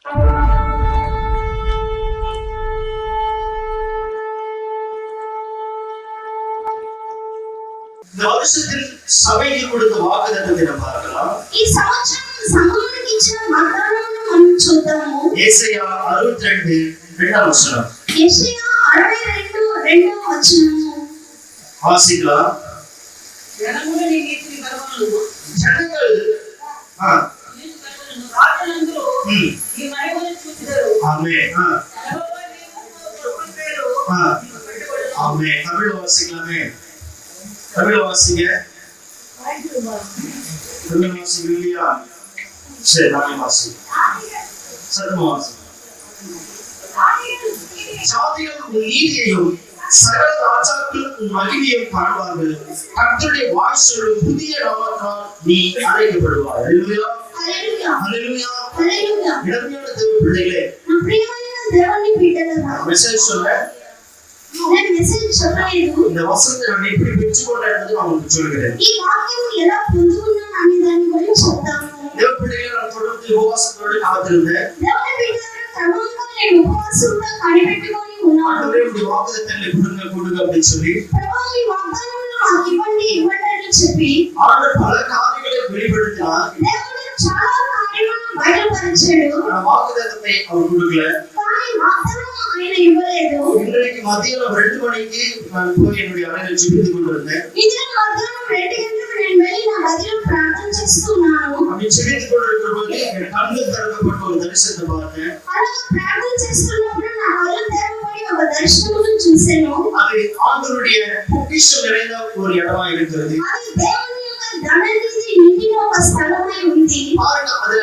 இந்த வருஷத்தில் சபைக்கு கொடுத்த வாக்குத்தத்தத்தை நம்ம பார்க்கலாம். ఈ సంవత్సరం సంఘానికి ఇచ్చిన వాగ్దానాలను మనం చూద్దాము. యేసయ్యా 62 2వ వచనం. యేసయ్యా 62 2వ వచనము. வாசிக்கலாம். జనముల నీ నీతి కర్మలను జనங்கள் నీతి కర్మలను రాజులందరూ ఈ మహిమను చూచెదరు. ఆమేన్. యెహోవా నీకు పేరు ஆமென். தமிழ் வாசிக்கலாமே. தமிழ் வாசிங்க. தமிழ் வாசிங்க இல்லையா? சரி, தமிழ் வாசிங்க. சத்தமா வாசிங்க. ஜாதிகள் உன் நீதியையும் சகல ராஜாக்களும் உன் மகிமையையும் காண்பார்கள். கர்த்தருடைய வாய் சொல்லும் புதிய நாமத்தால் நீ அழைக்கப்படுவாய். அல்லேலூயா, హల్లెలూయా, அல்லேலூயா, హల్లెలూయా. இளமையான தேவ பிள்ளைகளே, నా ప్రియమైన దేవుని బిడ్డలారా, மெசேஜ் சொல்ல నేను మెసేజ్ చెప్పలేదు. இந்த வசனத்தை நான் எப்படி பெற்றுக்கொண்டேன் என்பதை நான் உங்களுக்கு சொல்கிறேன். ఈ వాక్యం ఎలా పొందుకున్నాను అనే దాని గురించి చెప్తాను. தேவ பிள்ளைகளை நான் தொடர்ந்து உபவாசத்தோடு காத்திருந்தேன். దేవుని బిడ్డలారా, క్రమంగా నేను ఉపవాసంగా కనిపెట్టుకొని ఉన్నాను. ஆண்டவரே, உம்முடைய வாக்குத்தத்தங்களை கொடுங்க அப்படின்னு சொல்லி ప్రభువా, మీ వాగ్దానాలను నాకు ఇవ్వండి అని చెప్పి ஆண்டவர் பல காரியங்களை வெளிப்படுத்தினார். దేవుడు చాలా కార్యములను బయలుపరిచాడు. வாக்குத்தத்தத்தை அவர் கொடுக்கல. కానీ వాగ్దానం ఆయన ఇవ్వలేదు. இன்றைக்கு மதியம் 2 மணிக்கு நான் போய் என்னுடைய அறையில் ஜெபித்துக் கொண்டிருந்தேன். ఇది మధ్యాహ్నం 2 గంటలకు నేను వెళ్ళి నా గదిలో ప్రార్థన చేస్తున్నాను. அப்படி ஜெபித்துக் கொண்டிருக்கிற போது என் கண்கள் திறக்கப்பட்ட ஒரு தரிசனத்தை பார்த்தேன். అలా ప్రార్థన చేస్తున్నప్పుడు నా కళ్ళు తెరవబడి ఒక దర్శనమును చూశాను. அது ஆண்டவருடைய பொக்கிஷம் நிறைந்த ஒரு இடமா இருக்கிறது. అది దేవుని యొక్క ధననిధి నిండిన ఒక స్థలమై ఉంది. பாருங்க, அதுல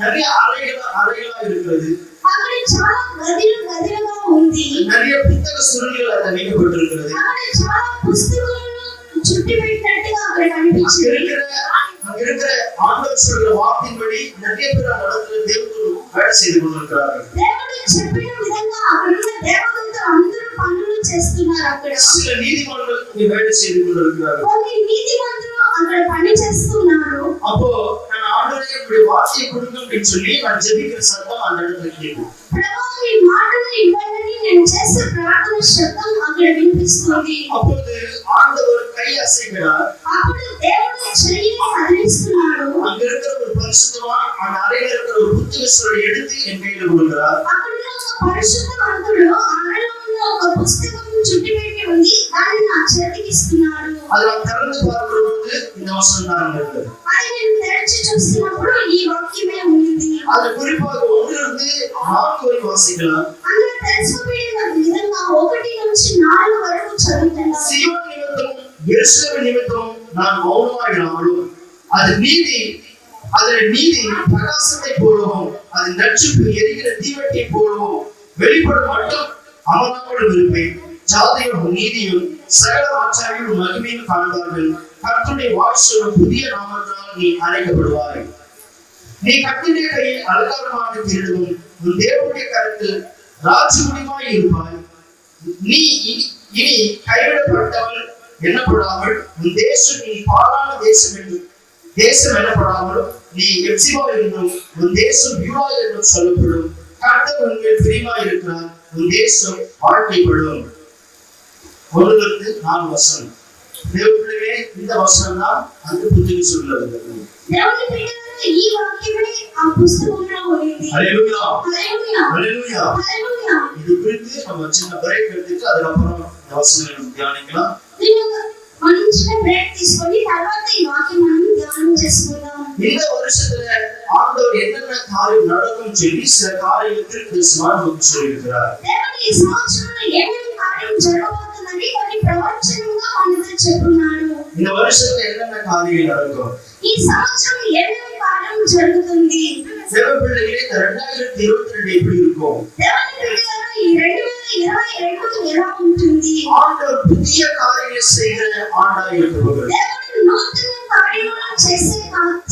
நிறைய அறைகளா இருக்கிறது. అక్కడ చాలా గదిలుగా ఉంది. நிறைய புத்தக சுருள்கள் அதுல வைக்கப்பட்டிருக்கிறது. అక్కడ చాలా పుస్తకాలను చుట్టి పెట్టినట్టుగా అక్కడ కనిపించింది. அங்க இருக்கிற ஆண்டவர் சொல்ற வார்த்தையின்படி நிறைய பேர் அந்த இடத்துல தேவதூதர் வேலை செய்து கொண்டிருக்கிறார்கள். దేవుడు చెప్పిన విధంగా అక్కడ దేవదూతలు అందరూ పనులు చేస్తున్నారు. అక్కడ சில நீதிமான்கள் இங்க வேலை செய்து கொண்டிருக்கிறார்கள். కొన్ని నీతిమంతులు అక్కడ పని చేస్తున్నారు. அப்போ நான் ஆண்டவரே இப்படி வார்த்தையை கொடுங்க அப்படின்னு சொல்லி நான் ஜெபிக்கிற சத்தம் அந்த இடத்துல கேட்கும். ప్రభువా, మీ మాటలు ఇవ్వండి నేను చేసే ప్రార్థన శబ్దం అక్కడ వినిపిస్తుంది. அப்போது ஆண்டவர் கை அசைக்கிறார். అప్పుడు దేవుడు చెయ్యిని కదిలిస్తున్నాడు. அங்க இருக்கிற ஒரு பரிசுத்தவான் அந்த அறையில இருக்கிற ஒரு புத்தக சுருளை எடுத்து என் கையில கொடுக்கிறார். అక్కడ ఒక పరిశుద్ధవంతుడు అరలో ఉన్న ఒక పుస్తకం చుట్టి పెట్టి ఉంది. దాన్ని నా చేతికి ఇస్తున్నాడు. அதை நான் திறந்து பார்க்கிற போது இந்த வசனம் தான் இருக்குது. అది నేను తెరిచి చూసినప్పుడు ఈ వాక్యమే ఉంది. அது குறிப்பாக 1 இருந்து 4 வரை வாசிக்கலாம். అందులో తెలుసుకోబడిన విధంగా 1 నుంచి 4 వరకు చదువుతాను. சீயோன் நிமித்தமும் எருசலேம் நிமித்தமும் நான் மௌனமாயிராமலும் அதில் நீதி பிரகாசத்தை போலவும் அது நட்சத்திர எரிகிற தீவெட்டியை போலவும் வெளிப்படும் மட்டும் அமராமல் இருப்பேன். ஜாதியும் நீதியும் சகல ஆச்சாரியும் மகிமையும் காண்பார்கள். கர்த்தருடைய வாய் சொல்லும் புதிய நாமத்தால் நீ அழைக்கப்படுவாய். நீ கர்த்தருடைய கையில் அலங்காரமான கிரீடமும் உன் தேவனுடைய கரத்தில் ராஜமுடியுமாய் இருப்பாய். நீ இனி கைவிடப்பட்டவள் எண்ணப்படாமல் உன் தேசம் நீ பாழான தேசம் எண்ணப்படாமல் நீ எப்சிபா என்றும் உன் தேசம் யூதா என்றும் சொல்லப்படும். கர்த்தர் உன்மேல் பிரியமாய் இருக்கிறார். உன் தேசம் வாழ்க்கைப்படும். 1-4 வசனம். தேவப்பிள்ளையே, இந்த வசனம் தான் அந்த புத்திர சொல்லுகிறது. దేవుని బిడ్డలారా, ఈ వాక్యమే ఆ పుస్తకంలో ఉంది. హల్లెలూయా, హల్లెలూయా, హల్లెలూయా. హల్లెలూయా. இது குறித்து நம்ம சின்ன பிரேக் எடுத்துட்டு அதுக்கப்புறம் இந்த வசனங்களை தியானிக்கலாம். మనం చిన్న బ్రేక్ తీసుకొని తర్వాత ఈ వాక్యం మనం ధ్యానం చేసుకుందాం. இந்த வருஷத்துல ஆண்டவர் என்னென்ன காரியம் நடக்கும் சொல்லி சில காரியங்கள் தரிசனமாக நமக்கு சொல்லியிருக்கிறார். దేవుడు ఈ సంవత్సరంలో ఏమేమి కార్యం జరగబోతుందని కొన్ని ప్రవచనంగా మనకు చెప్తున్నాడు. இந்த வருஷத்துல என்னென்ன காரியங்கள் நடக்கும், ఈ సంవత్సరం ఏమేమి కార్యం జరుగుతుంది, தேவ பிள்ளைகளே, இந்த 2022 எப்படி இருக்கும், దేవుని బిడ్డలారా ఈ 2022 ఎలా ఉంటుంది, ஆண்டவர் புதிய காரியங்களை செய்கிற ஆண்டா இருக்க போகிறார். దేవుడు నూతన కార్యములను చేసే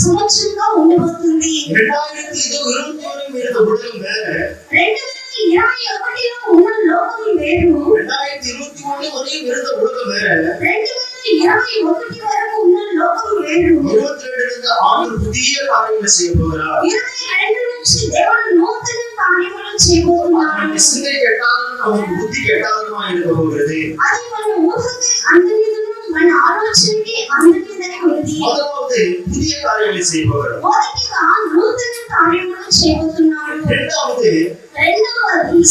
సంవత్సరంగా ఉండబోతుంది. 2021 இருந்த உலகம் வேற, 2021లో ఉన్న లోకం వేరు, 2021 வரையும் இருந்த உலகம் வேற, 2021 22 వరకు ఉన్న లోకం వేరు. 22 ఆంధ్ర పుதிய కార్యములు చేయబోகிறார். 22 నుంచి దేవుడు నూతన కార్యములు చేయబోతున్నాడు. మన சிந்தை கெட்டாலும் நம்ம புத்தி கெட்டாலுமா இருக்க போகிறது. అది మన ఊహకి అందనిదను, మన ఆలోచనకి అందనిదనే ఉంది. முதலாவது புதிய కార్యములు చేయబోகிறார். మొదటిగా నూతన కార్యములు చేయబోతున్నాడు. இரண்டாவது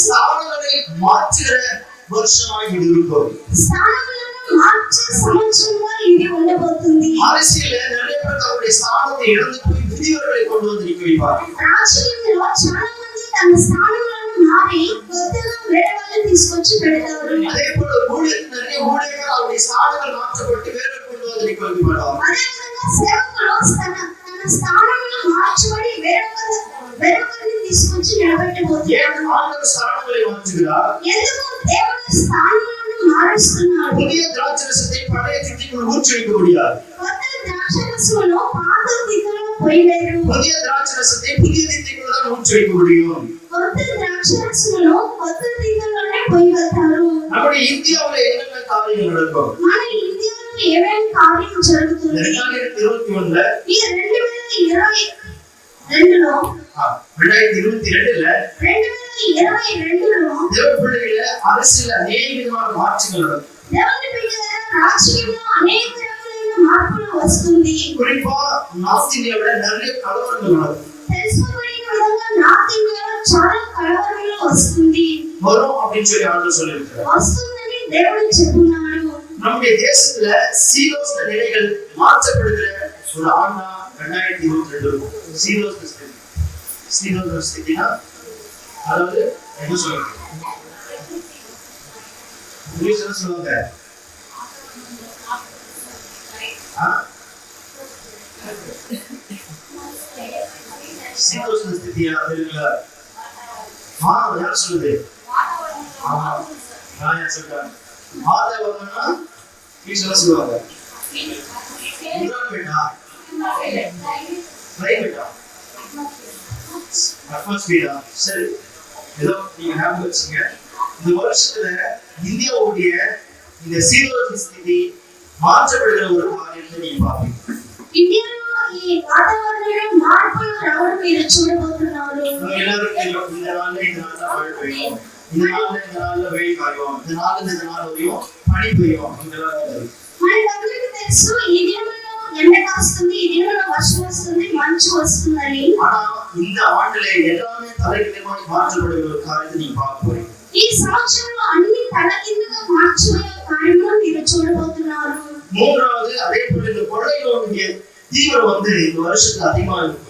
ஸ்தானங்களை மாற்றுகிற வருஷமாய் இது இருக்கும். స్థానములను మార్చే సంవత్సరంగా ఇది ఉండబోతుంది. அரசியல்ல நிறைய பேர் தங்களுடைய ஸ்தானத்தை இழந்து போய் புதியவர்களை கொண்டு வந்து நிக்க வைப்பார். రాజకీయంలో చాలా మంది తమ స్థానములను మారి కొత్తగా వేరే వాళ్ళని తీసుకొచ్చి పెడతారు. அதே போல நிறைய ஊழியர்கள் அவருடைய ஸ்தானங்கள் மாற்றப்பட்டு வேற கொண்டு வந்து நிக்க வைப்பார். అదే విధంగా సేవకులు తన స్థానములను మార్చబడి వేరొకరిని తీసుకొచ్చి నిలబెట్టబోతున్నారు. ஏன் ஆண்டவர் ஸ்தானங்களை மாற்றுகிறார்? ఎందుకు దేవుడు స్థానములను మారుస్తున్నాడు? புதிய திராட்சரசத்தை பழைய திட்டிக்குள் ஊற்றி வைக்க முடியாது. కొత్త ద్రాక్షరసమును పాత తిత్తులలో పోయలేరు. புதிய திராட்சரசத்தை புதிய திட்டிக்குள் தான் ஊற்றி வைக்க முடியும். కొత్త ద్రాక్షరసమును కొత్త తిత్తులలోనే పోయగలుగుతారు. நம்முடைய இந்தியாவுல என்னென்ன காரியங்கள் நடக்கும்? మన ఇండియాలో ఏమేం కార్యం జరుగుతుంది? 2021ல ఈ 2022లో 2022లో தேவ பிள்ளைகள அரசியல் அநேக விதமான மாற்றங்கள் நடக்கும். దేవుని బిడ్డల రాజకీయంలో అనేక రకాలైన మార్పులు వస్తుంది. குறிப்பா நார்த் இந்தியாவுல நிறைய கலவரங்கள் நடக்கும். తెలుసుకోబడిన విధంగా నార్త్ ఇండియాలో చాలా కలవరములు వస్తుంది. வரும் அப்படின்னு சொல்லி ஆண்டவர் சொல்லியிருக்கிறார். వస్తుందని దేవుడు చెప్తున్నాడు. நம்முடைய தேசத்துல சீலோஸ் நிலைகள் மாற்றப்படுகிற ஒரு ஆண்டா 2022 சீலோஸ் ஸ்திதினா அதாவது என்ன சொல்றது? இங்கிலீஷ்ல சொல்லுவாங்க. சீலோஸ் ஸ்திதியா தெரியல. யார் சொல்லுது? நான் சொல்றேன். மாதவன்னா இங்கிலீஷ்ல சொல்லுவாங்க. பிரைவேட்டா அட்மாஸ்பியரா சரி ஏதோ நீங்க ஞாபகம் வச்சுங்க. இந்த வருஷத்துல இந்தியாவுடைய இந்த சீரோஸ் ஸ்திதி மாற்றப்படுகிற ஒரு காரியத்தை நீங்க பாப்பீங்க. ఇండియాలో ఈ వాతావరణంలో మార్పులు రావడం మీరు చూడబోతున్నారు. எல்லாரும் இந்த நாள்ல மழை பெய்யும், இந்த நாள்ல வெயில் காயும், இந்த நாள் வரையும் பனி பெய்யும். మనకందరికీ తెలుసు ఈ దినములో ఎండ కాస్తుంది, ఈ దినములో వర్షం వస్తుంది, మంచు వస్తుందని. ஆனா இந்த ஆண்டுல எல்லாமே தலைகீழாக மாற்றப்படுகிற ஒரு காரியத்தை நீங்க பார்க்க போறீங்க. ఈ సంవత్సరంలో అన్ని తలకిందుగా మార్చిపోయే కార్యములు మీరు చూడబోతున్నారు. மூன்றாவது அதே போல இந்த கொள்ளை நோயுடைய தீவிரம் இந்த வருஷத்துல அதிகமா இருக்கும்.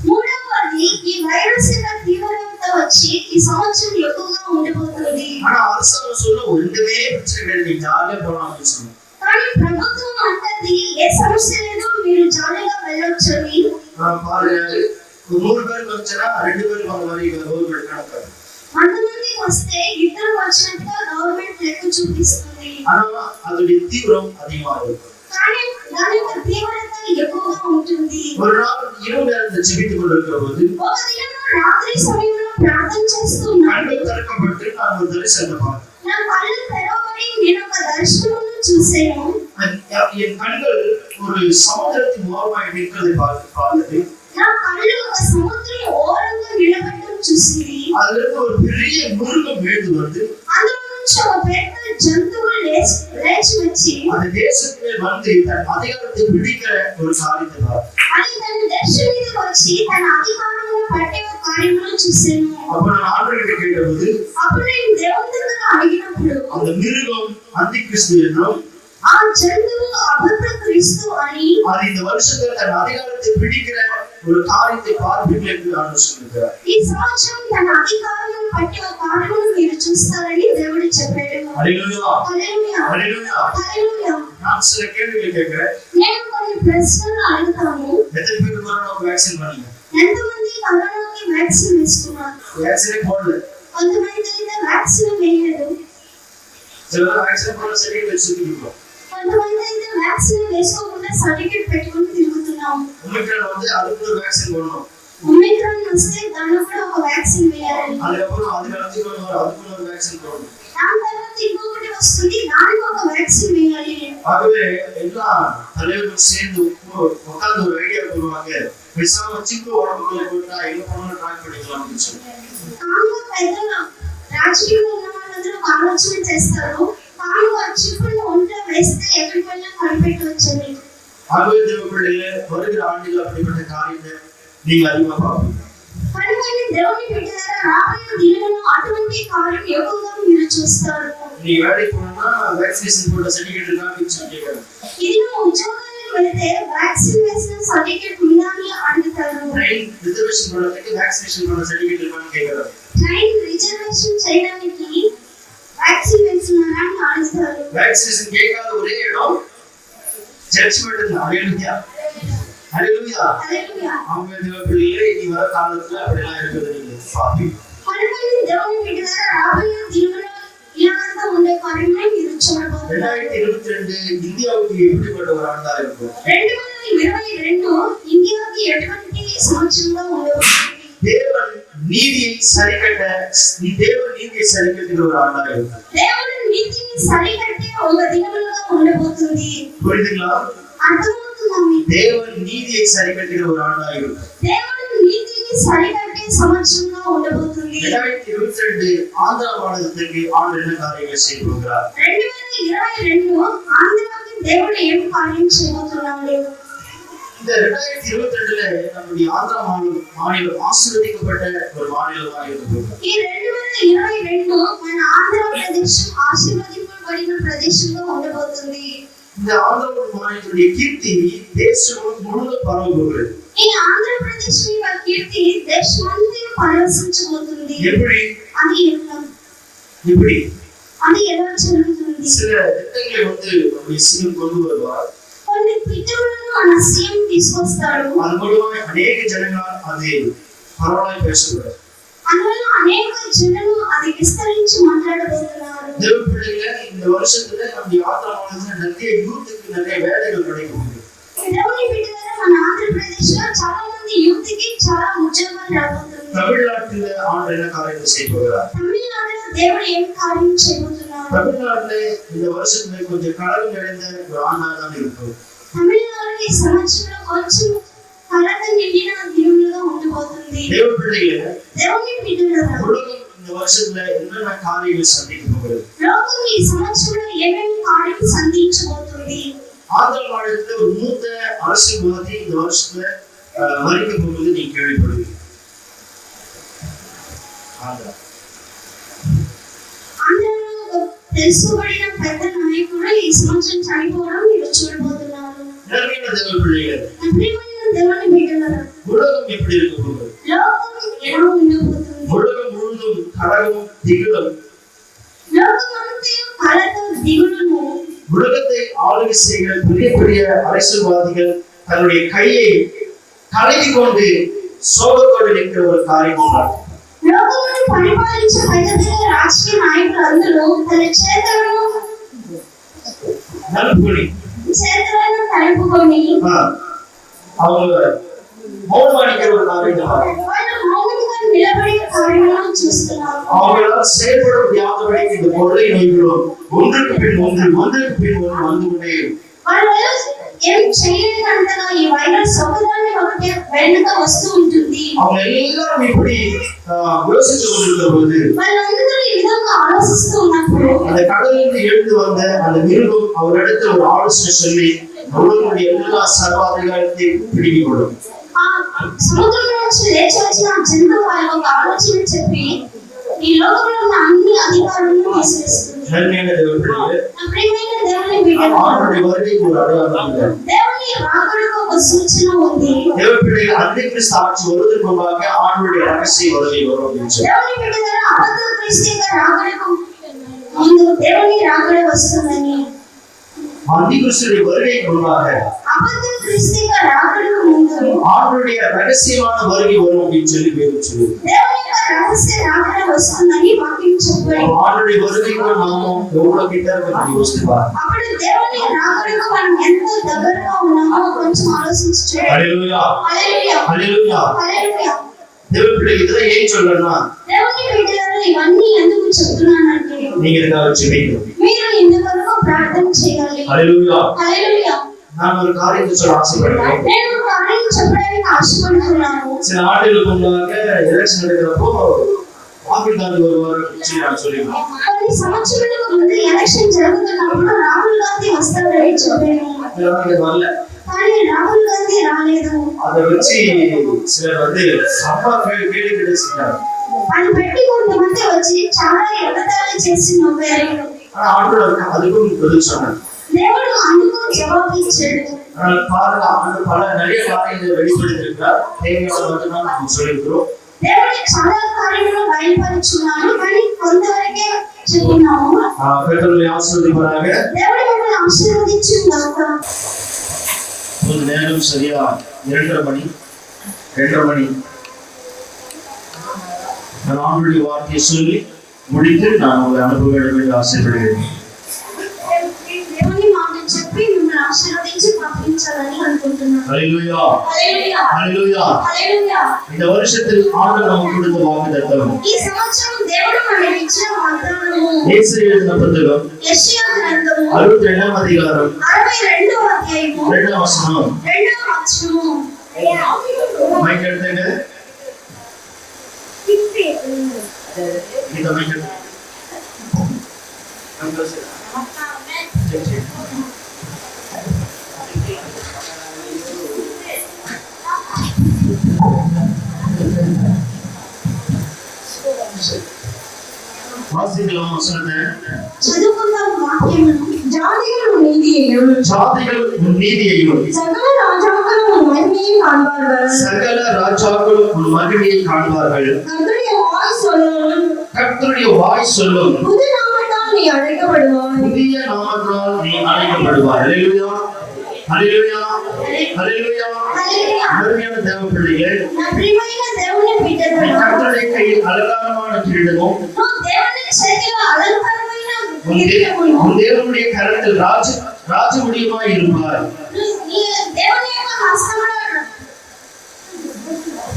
మూడవది ఈ వైరస్ యొక్క తీవ్రత వచ్చి ఈ సంవత్సరం ఎక్కువగా ఉండబోతుంది. ஆனா அரசாங்கம் சொல்ல ஒன்றுமே பிரச்சனை கிடையாது, நீ ஜாலியா போலாம் அப்படின்னு சொல்லுங்க. కానీ ప్రభుత్వం అంటది ఏ సమస్య లేదు, మీరు జాలీగా వెళ్ళొచ్చని. பாருங்க, 100 பேருக்கு వచ్చారా 2 பேருக்கு அந்த மாதிரி கவர்மெண்ட் கணக்கு. 100 మందికి వస్తే 2 వచ్చినట్టుగా గవర్నమెంట్ లెక్క చూపిస్తుంది. ஆனா அதோட தீவிரம் அதிகமா இருக்கும். కానీ దాని యొక్క తీవ్రత ఎక్కువగా ఉంటుంది. ஒரு நாள் இரவு நேரத்துல ஜெபித்துக் கொண்டிருக்கிற போது ఒక దినం రాత్రి సమయంలో ప్రార్థన చేస్తున్నాను. கண்கள் திறக்கப்பட்டு நான் ஒரு தரிசனத்தை பார்த்தேன். నా కళ్ళు తెరవబడి నేను ఒక దర్శనమును చూశాను. என் கண்கள் ஒரு சமுத்திரத்தின் ஓரமாய் நிற்கிறதை பார்த்தது. నా కళ్ళు ఒక సముద్రం ఓరంగా నిలబడడం చూసింది. அதுல இருந்து ஒரு பெரிய மிருகம் எழுந்து வந்து అందులో నుంచి ఒక పెద్ద జంతువు లేచి వచ్చి அந்த தேசத்திலே வந்து தன் அதிகாரத்தை பிடிக்கிற ஒரு காரியத்தை பார்த்தேன். అది తన దేశం మీదకి వచ్చి తన అధికారమును పట్టే ఒక కార్యమును చూశాను. அப்ப நான் ஆண்டவர்கிட்ட கேட்டபோது అప్పుడు నేను దేవుని దగ్గర అడిగినప్పుడు அந்த மிருகம் அந்தி கிறிஸ்து என்றும் ఆ జంతువు అబద్ధ క్రీస్తు అని அது இந்த வருஷத்துல தன் அதிகாரத்தை பிடிக்கிற ஒரு காரியத்தை பார்ப்பீர்கள் என்று ஆண்டவர் சொல்கிறார். ఈ సంవత్సరం తన అధికారమును పట్టే ఒక కార్యమును మీరు చూస్తారని దేవుడు చెప్పాడు. హల్లెలూయా హల్లెలూయా హల్లెలూయా. హల్లెలూయా. நான் சில கேள்விகள் கேட்கிறேன். నేను కొన్ని ప్రశ్నలు అడుగుతాను. எத்தனை பேருக்கு கொரோனாவுக்கு வேக்சின் பண்ணீங்க? ఎంతమంది కరోనాకి వ్యాక్సిన్ వేసుకున్నారు? வேக்சினே போடல. కొంతమంది అయితే వ్యాక్సిన్ వేయలేదు. சிலர் வேக்சின் போட சர்டிஃபிகேட் வச்சிருக்கீங்க. కొంతమంది అయితే వ్యాక్సిన్ వేసుకోకుండా సర్టిఫికెట్ పెట్టుకొని తిరుగుతున్నాం. ஒமிக்ரான் அதுக்கு ஒரு வேக்சின் போடணும். ఒమిక్రాన్ వస్తే దానికి కూడా ఒక వ్యాక్సిన్ వేయాలి. அதுக்கப்புறம் அது நடந்துட்டு அதுக்கு ஒரு வேக்சின் போடணும். దాని తర్వాత ఇంకొకటి వస్తుంది, దానికి ఒక వ్యాక్సిన్ వేయాలి. ஆகவே எல்லா தலைவர்களும் சேர்ந்து உட்கார்ந்து ஒரு ஐடியா பண்ணுவாங்க, பேசாம சிக்கு உடம்புக்குள்ள போட்டா எங்க போனாலும் ட்ராக் பண்ணிக்கலாம் அப்படின்னு சொல்லி. కాంగో పెద్దలు రాజకీయంలో ఉన్న వాళ్ళందరూ ఒక ఆలోచన చేస్తారు, కాంగో చిప్పుని ఒంట్లో వేస్తే ఎక్కడికి వెళ్ళినా కనిపెట్టవచ్చని. ஆகவே தேவப்பிள்ளைகளே, வருகிற ஆண்டுகள் அப்படிப்பட்ட காரியத்தை நீங்க அதிகமா பார்ப்பீங்க. కనుకనే దేవుని బిడ్డలారా, రాబోయే దినాలలో అటువంటి కార్యం ఎక్కువగా మీరు చూస్తారు. நீ வேலைக்கு போனா வேக்சிనేஷன் போட்ட சர்டிஃபிகேட் இருக்கா அப்படின்னு சொல்லி கேட்கறாங்க. ఇది ఉద్యోగానికి వెళ్తే వ్యాక్సిన్ వేసిన సర్టిఫికేట్ ఉందా అని అడుగుతారు. ట్రైన్ రిజర్వేషన్ పోవడానికి వ్యాక్సినేషన్ పోட்ட సర్టిఫికేట్ இருக்கா అని கேட்கறாங்க. ట్రైన్ రిజర్వేషన్ చేయడానికి వ్యాక్సిన్ వేస్తున్నారా అని అడుగుతారు. వ్యాక్సినేషన్ కేకాத ஒரே இடம் ஜட்ஜ்மென்ட் தான். ஹalleluya ஹalleluya హల్లెలూయా. அவங்க தேவப்பிள்ளைகளே, இனி வர காலத்துல அப்படிலாம் இருக்குது நீங்க பாப்பீங்க. కనుకనే దేవుని బిడ్డలారా, రాబోయే దినాలలో ఇలాగంతా ఉండే కార్యమే మీరు చూడబోతున్నారు. 2022 இந்தியாவுக்கு எப்படிப்பட்ட ஒரு ஆண்டா இருக்கும்? 2022 ఇండియాకి ఎటువంటి సంవత్సరంగా ఉండబోతుంది? தேவன் நீதியை சரிக்கட்டுகிற ஒரு ஆண்டா இருக்கும். దేవుడు నీతిని సరికట్టే ఒక దినములుగా ఉండబోతుంది. புரியுதுங்களா? అర్థమవుతుందా మీకు? தேவன் நீதியை சரிக்கட்டுகிற ஒரு ஆண்டா இருக்கும். దేవుడు నీతిని సరికట్టే సంవత్సరంగా ఉండబోతుంది. 2022 ஆந்திரா மாநிலத்துக்கு ஆண்டு என்ன காரியங்களை செய்ய போகிறார்? 2022 ఆంధ్రాకి దేవుడు ఏం కార్యం చేయబోతున్నాడు? இந்த 2022ல நம்முடைய ஆந்திரா மாநிலம் ஆசீர்வதிக்கப்பட்ட ஒரு மாநிலமாக இருக்கும். ఈ 2022 మన ఆంధ్రప్రదేశ్ ఆశీర్వదింపబడిన ప్రదేశంగా ఉండబోతుంది. இந்த ஆந்திரா மாநிலத்துடைய கீர்த்தி தேசம் முழுவதும் பரவப்போகிறது. ఈ ఆంధ్రప్రదేశ్ యొక్క కీర్తి దేశమంతా పరవశించబోతుంది. எப்படி? అది ఎలా జరుగుతుంది? சில திட்டங்களை நம்முடைய சீஎம் கொண்டு வருவார். కొన్ని పిట్టులను మన సీఎం తీసుకొస్తాడు. அது மூலமா அநேக ஜனங்கள் அது பரவலாய் பேசுகிறார். అందువల్ల అనేక జనులు అది విస్తరించి మాట్లాడబోతున్నారు. தேவப்பிள்ளைகளே, இந்த வருஷத்துல நம்முடைய ஆந்திரா மாநிலத்துல நிறைய யூத்துக்கு நிறைய வேலைகள் கிடைக்கும். దేవుని బిడ్డలారా, మన ఆంధ్రప్రదేశ్ లో చాలా మంది యూత్ కి చాలా ఉద్యోగాలు రాబోతుంది. தமிழ்நாட்டுல ஆண்டு என்ன காரியத்தை செய்ய போகிறார்? తమిళనాడులో దేవుడు ఏం కార్యం చేయబోతున్నారు? தமிழ்நாட்டுல இந்த வருஷத்துல கொஞ்சம் கலகம் நிறைந்த ஒரு ஆண்டாக தான் இருக்கும். తమిళనాడు ఈ సంవత్సరంలో కొంచెం కలత నిండిన దినములుగా ఉండబోతుంది. தேவப்பிள்ளைகளே, దేవుని బిడ్డలారా, உலகம் இந்த வருஷத்துல என்னென்ன காரியங்கள் சந்திக்க போகிறது? లోకం ఈ సంవత్సరంలో ఏమేమి కార్యం సంధించబోతుంది? ஆந்திரா மாநிலத்துல ஒரு மூத்த அரசியல்வாதி இந்த வருஷத்துல மறிக்க போவது நீங்க கேள்விப்படுவீங்க. ఆంధ్రాలో తెలుసుకోబడిన పెద్ద నాయకుడు ఈ సంవత్సరం చనిపోవడం మీరు చూడబోతున్నారు. தேவப்பிள்ளைகள், ప్రియమైన దేవుని బిడ్డలారా, உலகம் எப்படி இருக்க போகுது? లోకం ఎలా ఉండబోతుంది? உலகம் முழுவதும் கலகமும் திகிலும், లోకమంతా కలత దిగులును, உலகத்தை ஆளுகை செய்கிற பெரிய பெரிய அரசியல்வாதிகள் தன்னுடைய கையை கலக்கி கொண்டு சோகத்தோடு நிற்கிற ஒரு காரியம். లోకమును పరిపాలించే పెద్ద పెద్ద రాజకీయ నాయకులందరూ తన చేతులను తలుపుకొని அவங்க மௌனமானிக்கிற ஒரு காரியம். వాళ్ళు మౌనంగా నిలబడే కార్యములను చూస్తున్నారు. அவங்களால செயல்பட முடியாதபடி இந்த கொள்ளை நோய்களும் ஒன்றுக்கு பின் ஒன்று வந்து கொண்டே వాళ్ళు ఏం చేయలేనంతగా ఈ వైరస్ ఒకదాన్ని ఒకటి వెనుక వస్తూ ఉంటుంది. அவங்க எல்லாரும் இப்படி யோசித்து கொண்டிருக்கிற போது, వాళ్ళందరూ ఈ విధంగా ఆలోచిస్తూ ఉన్నప్పుడు அந்த கடலிலிருந்து எழுந்து வந்த அந்த மிருகம் அவரிடத்தில் ஒரு ஆலோசனை சொல்லி உலகனுடைய எல்லா சர்வாதிகாரத்தையும் பிடிக்கிக் கொள்ளும். ఆ సముద్రం నుంచి లేచి వచ్చిన జంతువు వాళ్ళకి ఒక ఆలోచన చెప్పి ఈ లోకంలో ఉన్న అన్ని అధికారులను తీసేస్తుంది. நன்மையான தேவப்பிள்ளைகளே, ప్రియమైన దేవుని బిడ్డలారా, ஆண்டவருடைய வருகைக்கு ஒரு அடையாளம் இல்லை. దేవుని రాకడకు ఒక సూచన ఉంది. தேவப்பிள்ளைகள் அந்திகிறிஸ்து ஆட்சி வருவதற்கு முன்பாக ஆண்டவருடைய ரகசிய வருகை வரும் என்று దేవుని బిడ్డలారా, అబద్ధ క్రీస్తు రాకడకు ముందు దేవుని రాకడ వస్తుందని, அந்திகிறிஸ்துவின் வருகைக்கு முன்பாக అబద్ధ క్రీస్తు రాకడకు ముందు ஆண்டவருடைய ரகசியமான வருகை வரும் அப்படின்னு சொல்லி வேதம் சொல்லுது. దేవుని యొక్క రహస్య రాకడ వస్తుందని వాక్యం చెప్పబడింది. ஆண்டவருடைய வருகைக்கு நாம எவ்வளவு கிட்ட இருக்கணும் யோசித்து பாருங்க. అప్పుడు దేవుని రాకడకు మనం ఎంత దగ్గరగా ఉన్నామో కొంచెం ఆలోచించి చూడండి. హల్లెలూయా హల్లెలూయా హల్లెలూయా. హల్లెలూయా. தேவப்பிள்ளைகள் இதெல்லாம் ஏன் சொல்றேன்னா, దేవుని బిడ్డలారా, మిమ్మల్ని ఇవన్నీ ఎందుకు చెప్తున్నానంటే நீங்க இதுக்காக ஜெபிக்கணும். మీరు ఇంతవరకు ప్రార్థన చేయాలి. ஹல்லேலூயா. హల్లెలూయా. நான் ஒரு காரியத்தை சொல்ல ஆசைப்படுறேன். నేను ఒక కార్యం చెప్పడానికి ఆశపడుతున్నాను. சில ஆண்டுகளுக்கு முன்னாக எலெக்ஷன் நடக்கிறப்போ ராகுல் காந்தி வருவார் நான் சொல்லியிருந்தேன். కొన్ని సంవత్సరాలకు ముందు ఎలక్షన్ జరుగుతున్నప్పుడు రాహుల్ గాంధీ వస్తారని చెప్పాను. வரல. కానీ రాహుల్ గాంధీ రాలేదు. அதை வச்சு சிலர் வந்து சம்பா கேள்வி கிடைச்சிட்டாங்க. అని పెట్టి కొంతమంది వచ్చి చాలా ఎగతాళి చేసి నవ్వారు. ஆனா ஆண்டவர் அதுக்கும் பதில் சொன்னார். దేవుడు అందుకు జవాబు ఇచ్చాడు. ஆனால் பாருங்க ஆண்டு பல நிறைய காரியங்களை வெளிப்படுத்தியிருக்கிறார். தேவையான மட்டும்தான் நம்ம சொல்லியிருக்கிறோம். దేవుడు చాలా కార్యములు బయలుపరుచున్నాడు కానీ కొంతవరకే చెప్పున్నాము. கர்த்தருடைய ஆசீர்வதிப்பாராக. దేవుడు మిమ్మల్ని ఆశీర్వదించుగాక. ஒரு நேரம் சரியா 2:30 மணி நான் ஆண்டுடைய வார்த்தையை சொல்லி முடித்து நான் உங்களை அனுப்ப வேண்டும் என்று ஆசைப்படுகிறேன். దేవుని మాట చెప్పి మిమ్మల్ని ఆశీర్వదించి పంపించాలని అనుకుంటున్నాను. ஹல்லேலூயா. హల్లెలూయా. ஹல்லேலూயா. హల్లెలూయా. இந்த வருஷத்தில் ஆண்டவர் நமக்கு கொடுத்த வாக்குத்தத்தம் ఈ సంవత్సరం దేవుడు మనకి ఇచ్చిన వాగ్దానము ஏசாயா எழுதின புத்தகம் యెషయా గ్రంథము 62వ அதிகாரம் 62వ అధ్యాయము 2వ వచనం. 2వ వచనము. மைக் எடுத்துங்க. இந்த மைக் எடுத்து. வாசிக்கலாம் வசனத்தை. చదువుకుందాం వాక్యమును. జాతిகள் நீதியையும் ஜாதிகள் உன் நீதியையும் சகல ராஜாக்களும் மகிமையை காண்பார்கள். சகல ராஜாக்களும் உன் மகிமையை காண்பார்கள். கர்த்தருடைய வாய் சொல்லும். கர்த்தருடைய வாய் சொல்லும். புது நாமத்தால் நீ அழைக்கப்படுவாய். புதிய நாமத்தால் நீ அழைக்கப்படுவாய். ஹல்லேலூயா. ஹல்லேலூயா. ஹல்லேலூயா. హల్లెలూయా. அருமையான தேவ பிள்ளைகளே, నా ప్రియమైన దేవుని బిడ్డలారా, கர்த்தருடைய கையில் அலங்காரமான கிரீடமும் నువ్వు దేవుని చేతిలో అలంకారమైన உன் కిరీటమును, தேவனுடைய கரத்தில் ராஜமுடியுமாய் இருப்பாய். నీ దేవుని యొక్క హస్తములో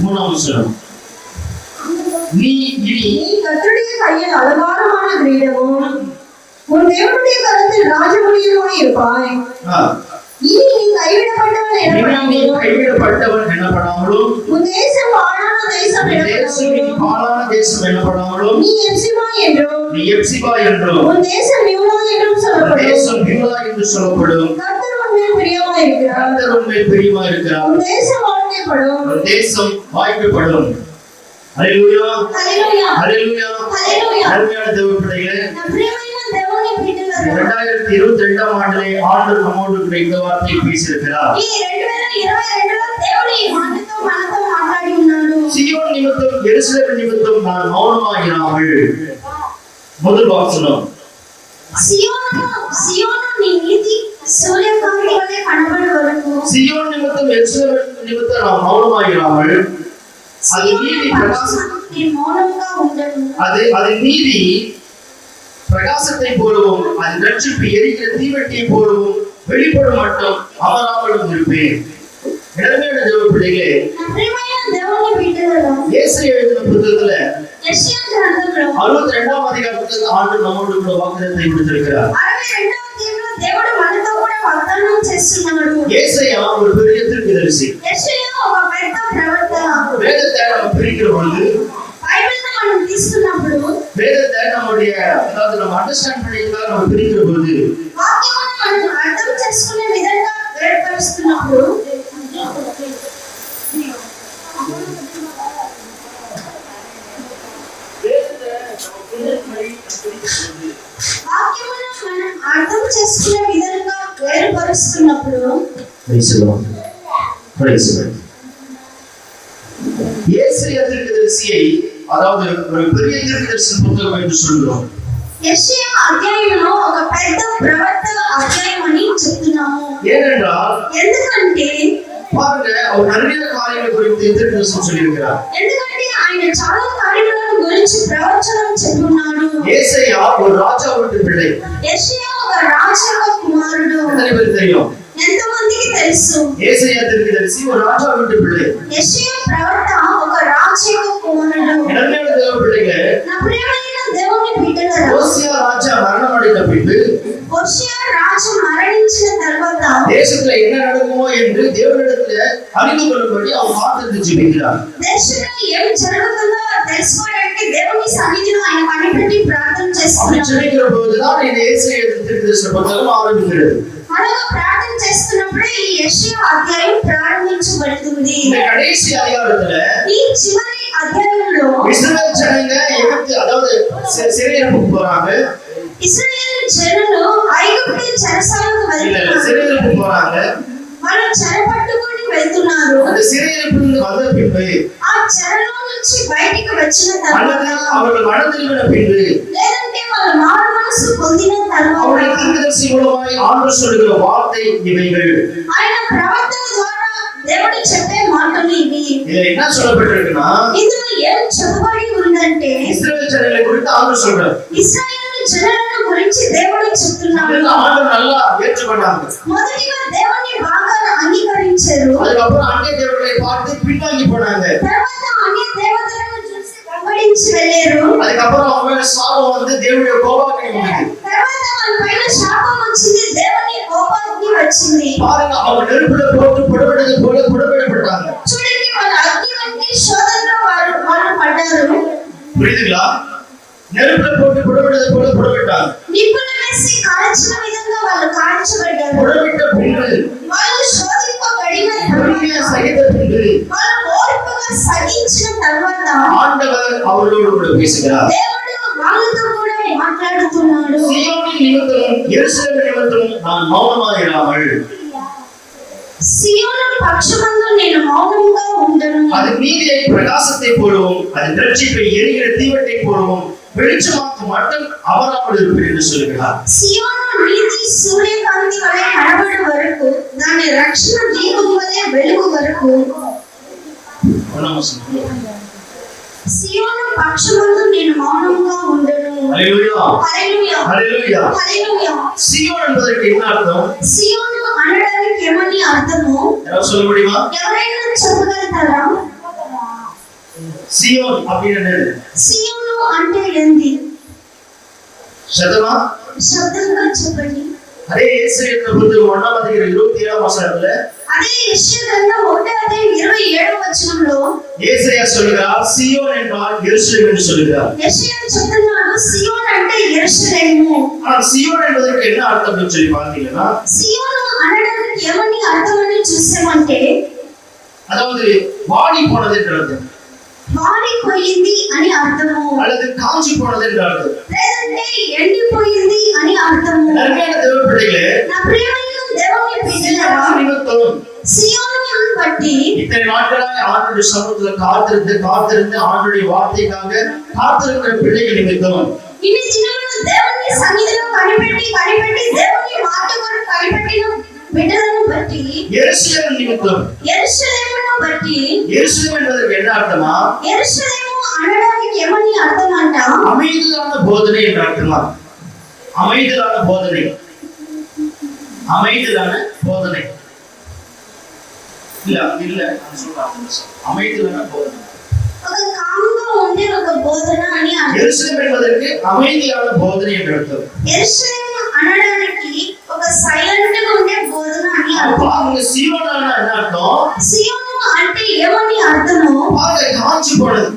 3వ வசனம். நீ இனி கர்த்தருடைய கையில் அலங்காரமான கிரீடமும் உன் தேவனுடைய கரத்தில் ராஜமுடியுமாய் இருப்பாய். இனி நீ கைவிடப்பட்டவன் எனப்படாமலும் உன் தேசம் பாழான தேசம் எனப்படாமலும் நீ எப்சிபா என்றும் உன் தேசம் மியூலா என்று சொல்லப்படும். கர்த்தர் உன்மேல் பிரியமா இருக்கிறார். உன் தேசம் வாழ்க்கைப்படும். உன் தேசம் வாய்க்கப்படும். ஹல்லேலூயா. ஹல்லேலூயா. ஹல்லேலூயா. ஹல்லேலூயா. அருமையான தேவ பிள்ளைகளே, నా ప్రియమైన దేవుని బిడ్డలారా, 2022 ஆண்டிலே ஆண்டவர் நம்மோடு கூட இந்த வார்த்தையை பேசியிருக்கிறார். ఈ 2022లో దేవుడు ఈ మాటతో మనతో మాట్లాడి ఉన్నాడు. சீயோன் நிமித்தம் எருசலேம் நிமித்தம் நான் மௌனமாயிராமல். முதல் வசனம். సియోను నీ నీతి సూర్యకాంతి వలె కనబడు వరకు. சீயோன் நிமித்தம் எருசலேம் நிமித்தம் நான் மௌனமாயிராமல். அது நீதி பிரகாசம். நீ மௌனமாக ఉండను. அது நீதி பிரகாசத்தை போலவும் அது நட்சத்திர எரிக்கிற தீவட்டியை போலவும் வெளிப்படும் மட்டும் அமராமலும் இருப்பேன். இளமையான தேவ பிள்ளைகளே, నా ప్రియమైన దేవుని బిడ్డలారా, ஏசாயா எழுதின புத்தகத்துல యెషయా గ్రంథంలో 62వ அதிகாரத்தில் ஆண்டவர் நம்மோடு கூட வாக்குத்தத்தத்தை கொடுத்திருக்கிறார். 62వ అధ్యాయంలో దేవుడు మనతో కూడా వాగ్దానం చేస్తున్నాడు. ஏசாயா ஒரு பெரிய தீர்க்கதரிசி. యెషయా ఒక పెద్ద ప్రవక్త. வேதத்தை நம்ம பிரிக்கிற பொழுது, బైబిల్ని మనం తీసుకున్నప్పుడు, வேதத்தை நம்முடைய அதாவது நம்ம அண்டர்ஸ்டாண்ட் பண்ணிக்கிறதா நம்ம பிரிக்கிற பொழுது, వాక్యమును మనం అర్థం చేసుకునే విధంగా ఏర్పరుస్తున్నప్పుడు వాక్యమును మనం అర్థం చేసుకునే విధంగా ఏర్పరుస్తున్నప్పుడు ஏசாயா தீர்க்கதரிசியை அதாவது ஒரு பெரிய தீர்க்கதரிசி புத்தகம் என்று சொல்கிறோம். యెషయా అధ్యాయంలో ఒక పెద్ద ప్రవక్త అధ్యాయం అని చెప్తున్నాము. ஏனென்றால் ఎందుకంటే பாருங்க அவர் நிறைய காரியங்களை குறித்து தீர்க்கதரிசனம் சொல்லியிருக்கிறார். ఎందుకంటే ఆయన చాలా కార్యములను గురించి ప్రవచనం చెప్తున్నాడు. ஏசாயா ஒரு ராஜா வீட்டு பிள்ளை. యెషయా ఒక రాజుల కుమారుడు. எத்தனை பேருக்கு தெரியும்? ఎంతమందికి తెలుసు? ஏசாயா தீர்க்கதரிசி ஒரு ராஜா வீட்டு பிள்ளை. యెషయా ప్రవక్త ఒక రాజుల కుమారుడు. இளமையான தேவ பிள்ளைகளே, నా ప్రియమైన தேசத்துல என்ன நடக்குமோ என்று தேவனிடத்துல அறிந்து கொள்ளும்படி அவர் காத்திருந்து ஜெபிக்கிறார். దేశంలో ఏం జరుగుతుందో తెలుసుకోవడానికి దేవుని సన్నిధిలో ఆయన కనిపెట్టి ప్రార్థన அப்படி చేస్తున్నారు. ஜெபிக்கிற போதுதான் இந்த ஏசாயா தீர்க்கதரிசன புத்தகம் ஆரம்பிக்கிறது. అలాగా ప్రార్థన చేస్తున్నప్పుడే ఈ యెషయా అధ్యాయం ప్రారంభించబడుతుంది. இந்த கடைசி அதிகாரத்துல ఈ చివరి అధ్యాయంలో இஸ்ரவேல் ஜனங்க எகிப்து அதாவது சிறையிருப்புக்கு போறாங்க. ఇశ్రాయేలు జనులు ఐగుప్తు చెరసాలకు వెళ్తున్నారు. சிறையிருப்புக்கு போறாங்க. వాళ్ళు చెరపట్టుకొని వెళ్తున్నారు. அந்த சிறையிருப்பிலிருந்து வந்த பின்பு ఆ చెరలో నుంచి బయటికి వచ్చిన அல்லது తర్వాత அவர்கள் மனதிரும்பின பின்பு లేదంటే వాళ్ళు మారు మనసు పొందిన அவருடைய తర్వాత தீர்க்கதரிசி மூலமாய் ஆண்டவர் சொல்லுகிற வார்த்தை இவைகள். ఆయన ప్రవక్తల ద్వారా దేవుడు చెప్పే మాటలు ఇవి. இதுல என்ன சொல்லப்பட்டிருக்குன்னா ఇందులో ఏం చెప్పబడి ఉందంటే இஸ்ரவேல் ஜனங்களை குறித்து ஆண்டவர் சொல்றார். ఇశ్రాయేలు జనులను గురించి దేవుడు చెప్తున్నాడు. ஆண்டவர் நல்லா ஏற்றுக்கொண்டாங்க. మొదటిగా దేవుని బాగా అంగీకరించారు. அதுக்கப்புறம் அந்நிய தேவர்களை பார்த்து பின்வாங்கி போனாங்க. తర్వాత అన్య దేవతలను చూసి వెంబడించి వెళ్ళారు. அதுக்கப்புறம் அவங்க மேல சாபம் வந்து தேவனுடைய கோபாக்கினி வந்தது. తర్వాత వాళ్ళ పైన శాపం వచ్చింది, దేవుని కోపాగ్ని వచ్చింది. பாருங்க, அவங்க நெருப்புல போட்டு புடவிடுறது போல புடவிடப்பட்டாங்க. చూడండి, వాళ్ళ అగ్ని వంటి శోధనలో వాళ్ళు పడ్డారు. புரியுதுங்களா? நெருப்புல போட்டு புடவிடுறது போல புடவிட்டாங்க. నిప్పులు వేసి కాల్చిన విధంగా వాళ్ళు కాల్చబడ్డారు. புடவிட்ட பின்பு వాళ్ళు శోధింపబడిన பொறுமையா తర్వాత சகித்த பின்பு వాళ్ళు ఓర్పుగా సహించిన తర్వాత ஆண்டவர் அவர்களோடு கூட பேசுகிறார். దేవుడు వాళ్ళతో కూడా మాట్లాడుతున్నాడు. சீயோனின் நிமித்தமும் எருசலேமின் நிமித்தமும் நான் மௌனமாக இராமல் సియోను పక్షమందు నేను మౌనంగా ఉండను. அது நீதியை பிரகாசத்தை போலவும் அது இரட்சிப்பை எரிகிற தீவட்டை போலவும் வெளிச்சமாக்கும் மட்டும் அவராமல் இருப்பேன் என்று சொல்கிறார். సియోను నీతి సూర్యకాంతి వలె కనబడు వరకు, దాని రక్షణ దీపం వలె వెలుగు వరకు. సియోను పక్షమందు నేను మౌనంగా ఉండను. హల్లెలూయా హల్లెలూయా హల్లెలూయా. హల్లెలూయా. சீயோன் என்பதற்கு என்ன அர்த்தம்? సియోను అనడానికి ఏమని అర్థము? யாராவது சொல்ல முடியுமா? ఎవరైనా చెప్పగలుగుతారా? சீயோன் அப்படின்னு என்னது? సియోను అంటే ఏంది? சதமா? శబ్దంగా చెప్పండి. அதே ஏசாயா புத்தகம் 1ஆம் அதிகாரம் 27ஆம் வசனத்துல అదే యెషయా గ్రంథం 1:27 వచనంలో ஏசாயா சொல்கிறார், சீயோன் என்றால் எருசலேம் என்று சொல்கிறார். యెషయా చెప్తున్నాడు, సియోన్ అంటే యెరూషలేము. ஆனால் சீயோன் என்பதற்கு என்ன அர்த்தம்னு சொல்லி பார்த்தீங்கன்னா, సియోను అనడానికి ఏమని అర్థమని చూసామంటే, அதாவது வாடி போனது என்று அர்த்தம், వాడిపోయింది అని అర్థము, அல்லது காஞ்சி போனது என்று அர்த்தம். లేదంటే ఎండిపోయింది అని అర్థము. நன்மையான தேவ பிள்ளைகளே, నా ప్రియమైన దేవుని బిడ్డలారా, சீயோன் நிமித்தம் సియోనును బట్టి இத்தனை நாட்களாய் ஆண்டுடைய சமூகத்துல காத்திருந்து ஆண்டுடைய வார்த்தைக்காக காத்திருக்கிற பிள்ளைகள் நிமித்தம் ఇన్ని దినములు దేవుని సన్నిధిలో కనిపెట్టి దేవుని మాట కొరకు కనిపెట్టిన బిడ్డలను బట్టి, எருசலேம் நிமித்தம், యెరూషలేమును బట్టి, எருசலேம் என்பதற்கு என்ன அர்த்தமா? యెరూషలేము అనడానికి ఏమని అర్థం అంట? அமைதலான போதனை என்று அர்த்தமா? அமைதலான போதனை, அமைதலான போதனை இல்ல நான் சொல்றேன், அமைதலான போதனை. ఒక కాముగా ఉండే ఒక బోధన అని అర్థం. எருசலேம் என்பதற்கு அமைதியான போதனை என்று அர்த்தம். యెరూషలేము అనడానికి ఒక సైలెంట్ గా ఉండే బోధన అని అర్థం. பாருங்க, சீயோனான என்ன அர்த்தம்? సియోను అంటే ఏమని అర్థము? பாருங்க, காஞ்சி போனது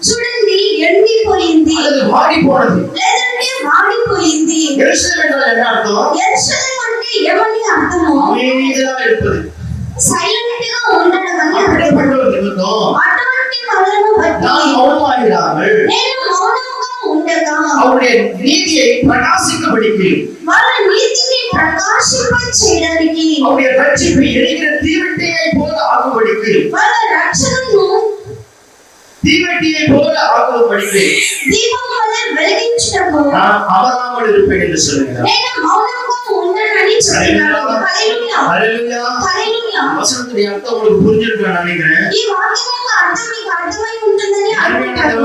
చూడండి, ఎండిపోయింది அல்லது வாடி போனது. లేదంటే వాడిపోయింది. எருசலேம் என்றால் என்ன அர்த்தம்? యెరూషలేము అంటే ఏమని అర్థము? அமைதியா இருப்பது, సైలెంట్ గా ఉండడం అని అర్థం. அப்படிப்பட்ட நிமித்தம் అటువంటి వాళ్ళను బట్టి நான் மௌனமாகிறாமல் నేను మౌనంగా ఉండగా அவருடைய நீதியை பிரகாசிக்கும்படிக்கு, వాళ్ళ నీతిని ప్రకాశింప చేయడానికి, அவருடைய ரட்சிப்பை எரிகிற தீவெட்டியை போல ஆகும்படிக்கு, వాళ్ళ రక్షణను தீவெட்டியை போல ஆகும்படிக்கு దీపం వలె వెలిగించుటకు நான் அவராமல் இருப்பேன் என்று சொல்கிறார். నేను మౌనంగా ఉండనని చెప్తున్నాడు. హల్లెలూయా ஹல்லேலூயா. హల్లెలూయా. வசனத்துடைய அர்த்தம் உங்களுக்கு புரிஞ்சிருக்குன்னு நினைக்கிறேன். ఈ వాక్యం యొక్క అర్థం మీకు అర్థమై ఉంటుందని అనుకుంటాను.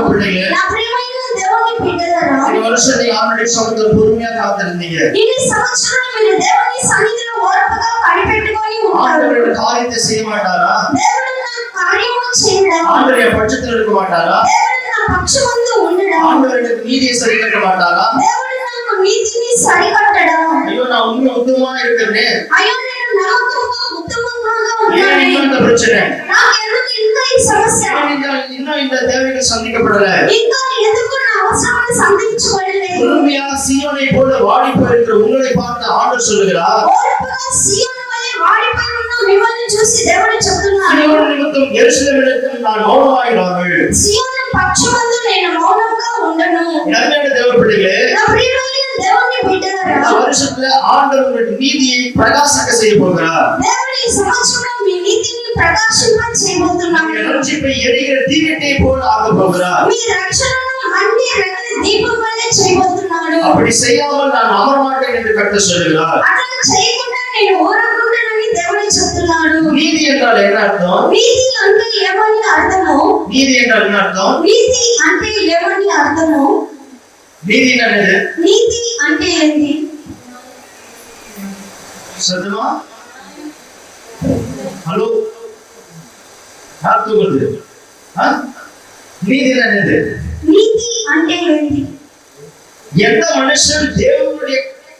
నా ప్రియమైన దేవుని బిడ్డలారా, இந்த வருஷம் நீங்க ஆண்டுடைய சமூகத்துல பொறுமையா காத்திருந்தீங்க. ఇన్ని సంవత్సరాలు మీరు దేవుని సన్నిధిలో ఓర్పుగా కనిపెట్టుకొని ఉంటారు. ஆண்டவருடைய காரியத்தை செய்ய மாட்டாரா? దేవుడు నా కార్యము చేయడం, ஆண்டவருடைய பட்சத்தில் இருக்க மாட்டாரா? దేవుడు నా పక్షమందు ఉండడం, ஆண்டவருக்கு நீதியை சரி கட்ட மாட்டாரா? దేవుడు నాకు నీతిని సరికట్టడం. ஐயோ, நான் உண்மை உத்தமமா இருக்கிறேன், అయ్యో, నేను నమ్మకంగా ఉత్తమంగా ஏன் ఉన్నాను. இன்னும் இந்த பிரச்சனை? నాకెందుకు ఇంకా ఈ సమస్య? ஏன் இன்னும் இந்த தேவைகள் சந்திக்கப்படல? ఇంకా ఎందుకు నా అవసరాన్ని సంధించబడలేదు? பொறுமையா சீயோனை போல வாடி போயிருக்கிற உங்களை பார்த்து ஆண்டவர் சொல்லுகிறார், ఓర్పుగా సీయోను వలె వాడిపోయి ఉన్న మిమ్మల్ని చూసి దేవుడు చెప్తున్నాడు, சீயோன் நிமித்தம் எருசலேமிடத்தில் நான் மௌனமாயிராமல். సీయోను పక్షమందు నేను మౌనంగా ఉండను. நன்மையான தேவ பிள்ளைகளே, నా ప్రియమైన దేవుని బిడ్డలారా, இந்த வருஷத்துல ஆண்டவர் உங்களுக்கு நீதியை பிரகாசிக்க செய்ய போகிறார். దేవుడు ఈ సంవత్సరంలో మీ నీతిని ప్రకాశింప చేయబోతున్నాడు. உங்கள் ரட்சிப்பை எரிகிற தீவெட்டியை போல ஆக்க போகிறார். మీ రక్షణను మండే రగిలే దీపం వలె చేయబోతున్నాడు. அப்படி செய்யாமல் நான் அமர மாட்டேன் என்று கர்த்தர் சொல்லுகிறார். అట్లా చేయకుండా నేను ఊరకుండానని దేవుడు చెప్తున్నాడు. நீதி என்றால் என்ன அர்த்தம்? నీతి అంటే ఏమని అర్థము? நீதி என்றால் என்ன அர்த்தம்? నీతి అంటే ఏమని అర్థము? நீதி என்னது? నీతి అంటే ఏంటి? சத்தமா ஹலோ, யார் தூங்குறது? நீதி என்னது? నీతి అంటే ఏంటి? எந்த மனுஷன் தேவனுடைய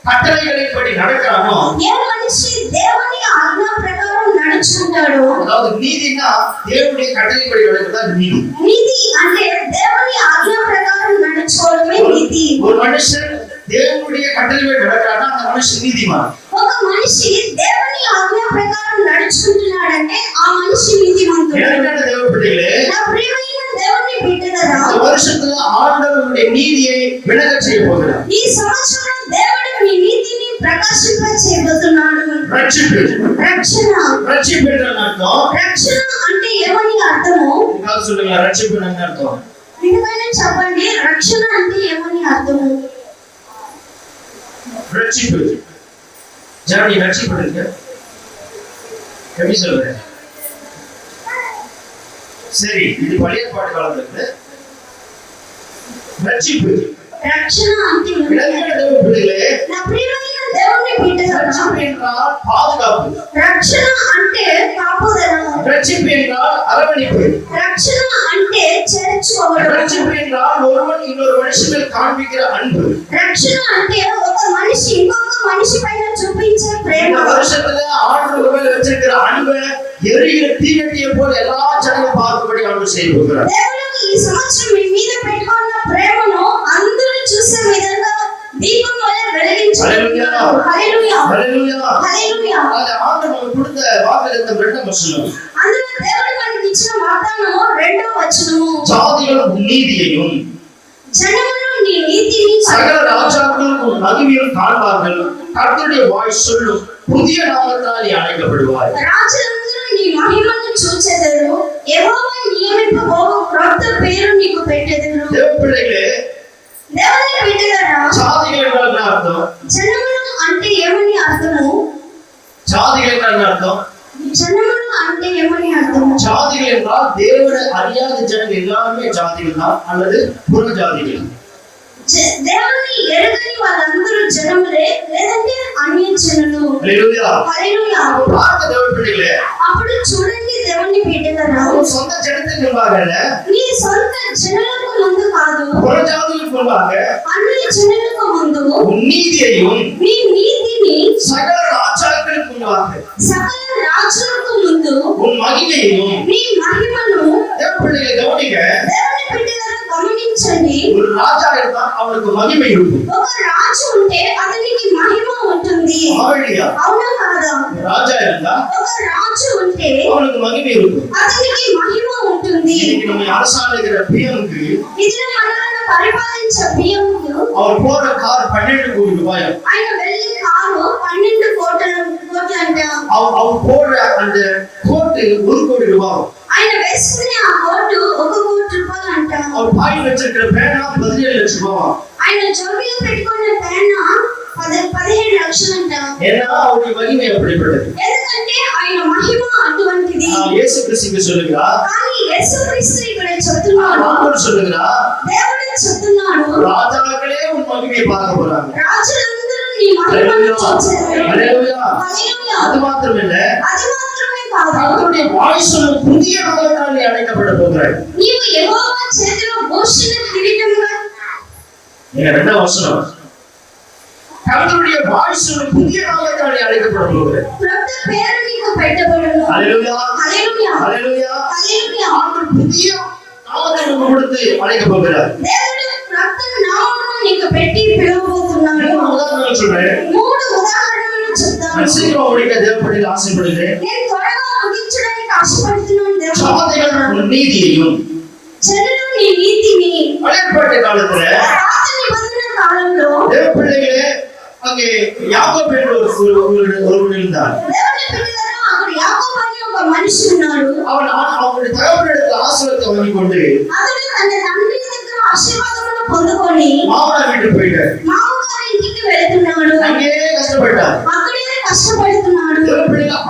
கட்டளைகளின்படி நடக்கிறானோ, ఏ మనిషి దేవుని ఆజ్ఞ ప్రకారం నడుచుకుంటాడో, அதாவது நீதினா தேவனுடைய கட்டளைப்படி நடக்கிறதா நீதி. నీతి అంటే దేవుని ఆజ్ఞ ప్రకారం నడుచుకోవడమే నీతి. ஒரு மனுஷன் தேவனுடைய கட்டளைப்படி நடக்கிறானா அந்த மனுஷன் நீதிமான். ఒక మనిషి దేవుని ఆజ్ఞ ప్రకారం నడుచుకుంటున్నాడంటే ఆ మనిషి నీతిమంతుడు. எனக்கான தேவ பிள்ளைகளே, నా ప్రియమైన దేవుని బిడ్డలారా, இந்த வருஷத்துல ஆண்டவருடைய நீதியை விளங்க செய்ய போகிறார். ఈ సంవత్సరం దేవుడు మీ నీతిని ప్రకాశింప చేయబోతున్నాడు. ரட்சிப்பு, రక్షణ, ரட்சிப்பு என்றால் அர்த்தம். రక్షణ అంటే ఏమని అర్థము? கால் சொல்லுங்க, ரட்சிப்பு என்ன அர்த்தம்? ఎందుకైనా చెప్పండి, రక్షణ అంటే ఏమని అర్థము? ரட்சிப்பு ஜானி, ரட்சிப்பு இருக்கு எப்படி சொல்றேன்? சரி, இது பழைய பாட்டு காலத்துல ரட்சிப்பு. రక్షణ అంటే ఏమని? இளமையான தேவ பிள்ளைகளே, నా ప్రియమైన దేవుని బిడ్డలారా, ரட்சிப்பு என்றால் பாதுகாப்பு, రక్షణ అంటే కాపుదల, ரட்சிப்பு என்றால் அரவணைப்பு, రక్షణ అంటే చేర్చుకోవడం, ரட்சிப்பு என்றால் ஒருவன் இன்னொரு மனுஷன் மேல் காண்பிக்கிற அன்பு. రక్షణ అంటే ఒక మనిషి ఇంకొక మనిషి పైన చూపించే ప్రేమ. இந்த வருஷத்துல ஆண்டவர் மேல வச்சிருக்கிற அன்பை எரிகிற தீவெட்டியை போல எல்லா ஜனங்களும் பார்க்கும்படி ஆண்டவர் செய்ய போகிறார். దేవుడు ఈ సంవత్సరం మీ మీద పెట్టుకున్న ప్రేమను అందరూ చూసే విధంగా దీపం వలె వెలిగించుకుంటున్నాడు. హల్లెలూయా, ஹல்லேலூயா. హల్లెలూయా. அது ஆண்டவர் நமக்கு கொடுத்த வாக்குத்தத்தம் 2 வசனம். అందులో దేవుడు మనకి ఇచ్చిన వాగ్దానము 2వ వచనము, ஜாதிகளும் நீதியையும் జనములు నీ నీతిని சகல ராஜாக்களுக்கும் மகிமையும் காண்பார்கள். கர்த்தருடைய வாய் சொல்லும் புதிய நாமத்தால் நீ அழைக்கப்படுவாய். రాజులందరూ నీ మహిమను చూచెదరు. యెహోవా నియమింపబోవు క్రొత్త పేరు నీకు పెట్టెదరు. தேவ பிள்ளைகளே, దేవుని బిడ్డలారా, ஜாதிகள் என்றால் என்ன அர்த்தம்? జనములు అంటే ఏమని అర్థము? ஜாதிகள் என்றால் என்ன அர்த்தம்? జనములు అంటే ఏమని అర్థము? ஜாதிகள் என்றால் தேவனை அறியாத ஜனங்கள் எல்லாருமே ஜாதிகள் தான் அல்லது புற ஜாதிகள். దేవుని ఎరుగని వాళ్ళందరూ జనములే, లేదంటే అన్య జనులు. ஹல்லேலூயா. హల్లెలూయా. பாருங்க தேவ பிள்ளைகளே, అప్పుడు చూడండి దేవుని బిడ్డలారా, உன் சொந்த ஜனத்துக்கு முன்பாகல்ல, నీ సొంత జనులకు ముందు కాదు, புற ஜாதிகளுக்கு முன்பாக అన్య జనులకు ముందు உன் நீதியையும் నీ నీతిని சகல ராஜாக்களுக்கு முன்பாக సకల రాజులకు ముందు உன் மகிமையையும். నీ మహిమను. தேவ பிள்ளைகளை கவனிங்க, దేవుని బిడ్డలారా గమనించండి, ஒரு ராஜா இருந்தா அவனுக்கு மகிமை இருக்கும். ఒక రాజు ఉంటే అతనికి మహిమ ఉంటుంది. ஆவலியா, అవునా కాదా? ராஜா இருந்தா ఒక రాజు ఉంటే அவனுக்கு மகிமை இருக்கும். అతనికి మహిమ ఉంటుంది. இன்னைக்கு நம்ம அரசாளுகிற பிஎம்க்கு ఇది మనల్ని పరిపాలించే బియ్యంకు அவர் போற கார் 12 கோடி ரூபாய். ఆయన వెళ్ళి కారు 12 కోట్లంట. அவர் போடுற அந்த கோட்டு 1 கோடி ரூபாய். ఆయన వేసుకునే ఆ కోటు 1 కోటి రూపాయలంట. அவர் பாய் வச்சிருக்கிற பேனா 17 லட்சம் ரூபாய். ఆయన జోబిలో పెట్టుకున్న పేన 17 లక్షలంట. ஏன்னா அவருடைய மகிமை அப்படிப்பட்டது. ఎందుకంటే ఆయన మహిమ అటువంటిది. இயேசு கிறிஸ்து சொல்லுகிறார், కానీ యేసుక్రీస్తు ఇక్కడ చెప్తున్నాడు, ஆண்டவர் சொல்லுகிறார், దేవుడు చెప్తున్నాడు, ராஜாக்களே உன் மகிமையை பார்க்க போறாங்க. రాజులందరూ నీ మహిమను చూస్తారు. ஹல்லேலூயா. హల్లెలూయా. அது மாத்திரமில்ல, అది మాత్రమే కాదు, கர்த்தருடைய வாய் சொல்லும் புதிய நாமத்தால் நீ அழைக்கப்பட போகிறாய். నీవు యెహోవా చేతిలో భూషణ కిరీటముగా. நீங்க 2వ வசனம் கர்த்தருடைய வாய்ஸ் புதிய நாமத்தாலே அழைக்கப்பட போகிறது. క్రొత్త పేరు నీకు పెట్టబడును. ஹalleluya హల్లెలూయా ஹalleluya. హల్లెలూయా. ஆண்டவர் புதிய நாமத்தை நமக்கு கொடுத்து அழைக்க போகிறார். దేవుడు క్రొత్త నామమును నీకు పెట్టి పిలువబోతున్నాడు. உதாரணம் சொல்றேன். 3 ఉదాహరణలు చెప్తాను. நான் சீக்கிரம் முடிக்க தேவப்படியில் ஆசைப்படுகிறேன். నేను త్వరగా ముగించడానికి ఆశపడుతున్నాను. దేవుడు ஜாதிகள் நீதியையும் జనులు నీ నీతిని பழையற்பாட்டு காலத்துல పాత నిబంధన కాలంలో தேவப்பிள்ளைகளே அங்கே யாக்கோபு என்ற ஒருவன் இருந்தார். దేవుని బిడ్డలలో అక్కడ యాకోబు అనే ఒక మనిషి ఉన్నాడు. அவன் அவனுடைய தகப்பனிடத்தில் ஆசீர்வாதத்தை வாங்கி கொண்டு అతడు తన తండ్రి దగ్గర ఆశీర్వాదములను పొందుకొని மாமனார் வீட்டுக்கு போயிட்டார். మామగారి ఇంటికి వెళ్తున్నాడు. அங்கே கஷ்டப்பட்டார். అక్కడే కష్టపడుతున్నాడు. தேவப்பிள்ளைகள்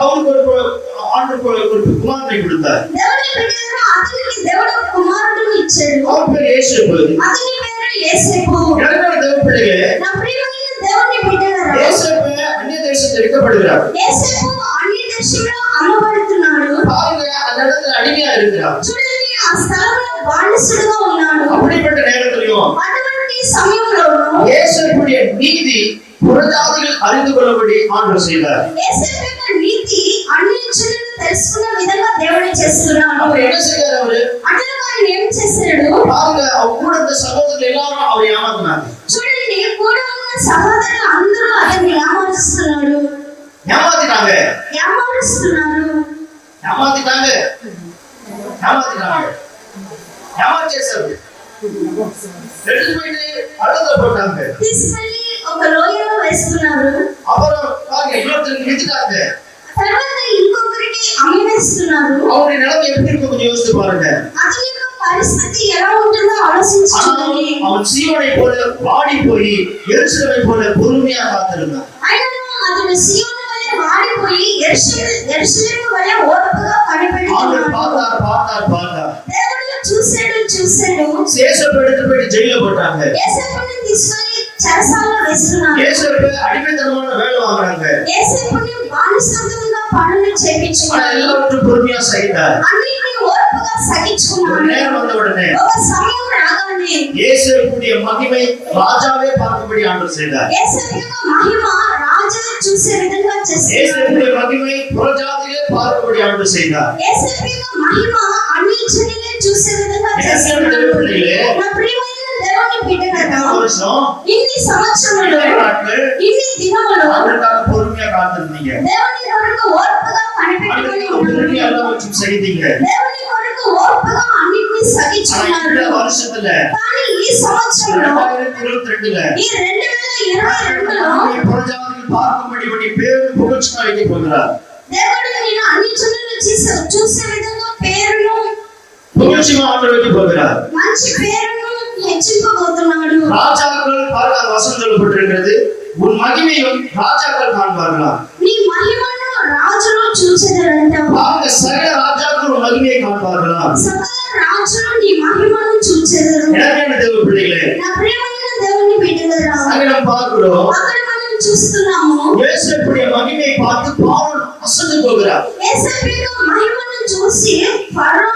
அவனுக்கு ஒரு குமாரனை கொடுத்தார். దేవుని బిడ్డలలో అతనికి దేవుడు ఒక కుమారుడును ఇచ్చాడు. அவன் பேர் యేసేப்பு. అతని పేరు యేసేపు. இரண்டாவது தேவப்பிள்ளைகளே నా ప్రియమైన దేవుని బిడ్డలారా, యేసేப்பு அந்நிய தேசத்தில் விற்கப்படுகிறார். యేసేపు అన్య దేశంలో అమ్మబడుతున్నాడు. பாருங்க அந்த இடத்துல அடிமையா இருக்கிறார். చూడండి, ఆ స్థలంలో బానిసడుగా ఉన్నాడు. அப்படிப்பட்ட நேரத்திலையும் అటువంటి సమయంలోనూ యేసేப்புடைய நீதி புறஜாதிகள் அறிந்து கொள்ளபடி ஆண்டவர் செய்தார். యేసేపు యొక్క నీతి అన్య జనులు తెలుసుకున్న విధంగా దేవుడు చేస్తున్నాడు. அவர் என்ன செய்தார்? அவரு అట్లా ఆయన ఏం చేశాడు? பாருங்க அவர் கூட இருந்த சகோதரர்கள் எல்லாரும் அவரை ஏமாத்தினாங்க. చూడండి, కూడా ఉన్న సహోదరులు అందరూ అతన్ని ఏమారుస్తున్నారు. ஏமாத்திட்டாங்க ఏమారుస్తున్నారు. ஏமாத்திட்டாங்க எடுத்து போயிட்டு அழுத போட்டாங்க. తీసుకెళ్లి ఒక లోయలో వేస్తున్నారు. அப்புறம் பாருங்க இன்னொருத்தருக்கு வித்துட்டாங்க. తర్వాత ఇంకొకరికి అమ్మివేస్తున్నారు. அவருடைய நிலைமை எப்படி இருக்கும் கொஞ்சம் யோசிச்சு பாருங்க. అతని యొక్క పరిస్థితి ఎలా ఉంటుందో ఆలోచించుకోండి. அவன் சீயோனை போல வாடி போய் எருசலேமை போல பொறுமையா காத்திருந்தான். ఆయనను అతడు సీయోను వలె వాడిపోయి యెరూషలేము వలె ఓర్పుగా ஆண்டவர் కనిపెడుతున్నాడు. பார்த்தார். దేవుడు చూశాడు. యేసేపు எடுத்து போயிட்டு ஜெயில போட்டாங்க. యేసేపుని తీసుకొని చెరసాలలో వేస్తున్నారు. యేసేపు அடிமைத்தனமான வேலை வாங்குறாங்க. యేసేపుని బానిసత్వంగా పనులు ஆனா చేయించుకున్నారు. எல்லாவற்றும் பொறுமையா செய்தார். అన్నిటిని ఓర్పుగా ஒரு సహించుకున్నాడు. நேரம் வந்த உடனே ఒక సమయం రాగానే యేసేపుடைய మహిமை రాజాவே பார்க்கும்படி ஆண்டவர் செய்தார். యేసేపు యొక్క మహిమ రాజు చూసే విధంగా చేశాడు. యేసేపుடைய మహిமை புறஜாதிகளே பார்க்கும்படி ஆண்டவர் செய்தார். యేసేపు యొక్క మహిమ అన్ని జనులే చూసే విధంగా చేశాడు. నా ప్రియమైన దేవుని బిడ్డలారా, வருஷம் ఇన్ని సంవత్సరాలు, நாட்கள் ఇన్ని దినములు ஆண்டவருக்காக பொறுமையா காத்திருந்தீங்க. దేవుని కొరకు ఓర్పుగా కనిపెట్టుకొని பொறுமையா ఉన్నారు. எல்லாவற்றையும் செய்தீங்க. దేవుని కొరకు ఓర్పుగా అన్నిటిని ஆனா సహించుకున్నారు. இந்த வருஷத்துல కానీ ఈ సంవత్సరంలో, 2022ல ఈ 2022లో புறஜாதிகள் பார்க்கும்படி பேரு புகழ்ச்சியா வைக்க போகிறார். దేవుడు నేను అన్ని జనులు చూసే విధంగా పేరును, புகழ்ச்சியா ஆண்டவர் வைக்க போகிறார். మంచి పేరును హెచ్చింపబోతున్నాడు. ராஜாக்கள் பார்க்க வசனம் சொல்லப்பட்டிருக்கிறது. உன் மகிமையும் ராஜாக்கள் காண்பார்களா? నీ మహిమను రాజులు చూచెదరంట. பாருங்க சகல ராஜாக்கள் உன் மகிமையை காண்பார்களா? సకల రాజులు నీ మహిమను చూచెదరు. எனவே தேவ பிள்ளைகளே, నా ప్రియమైన దేవుని బిడ్డలారా, அங்க நம்ம பார்க்கிறோம் అక్కడ మనం చూస్తున్నాము యేసేపుடைய மகிமையை பார்த்து பார்வோன் அசந்து போகிறார். యేసేపు యొక్క మహిమను చూసి ఫరో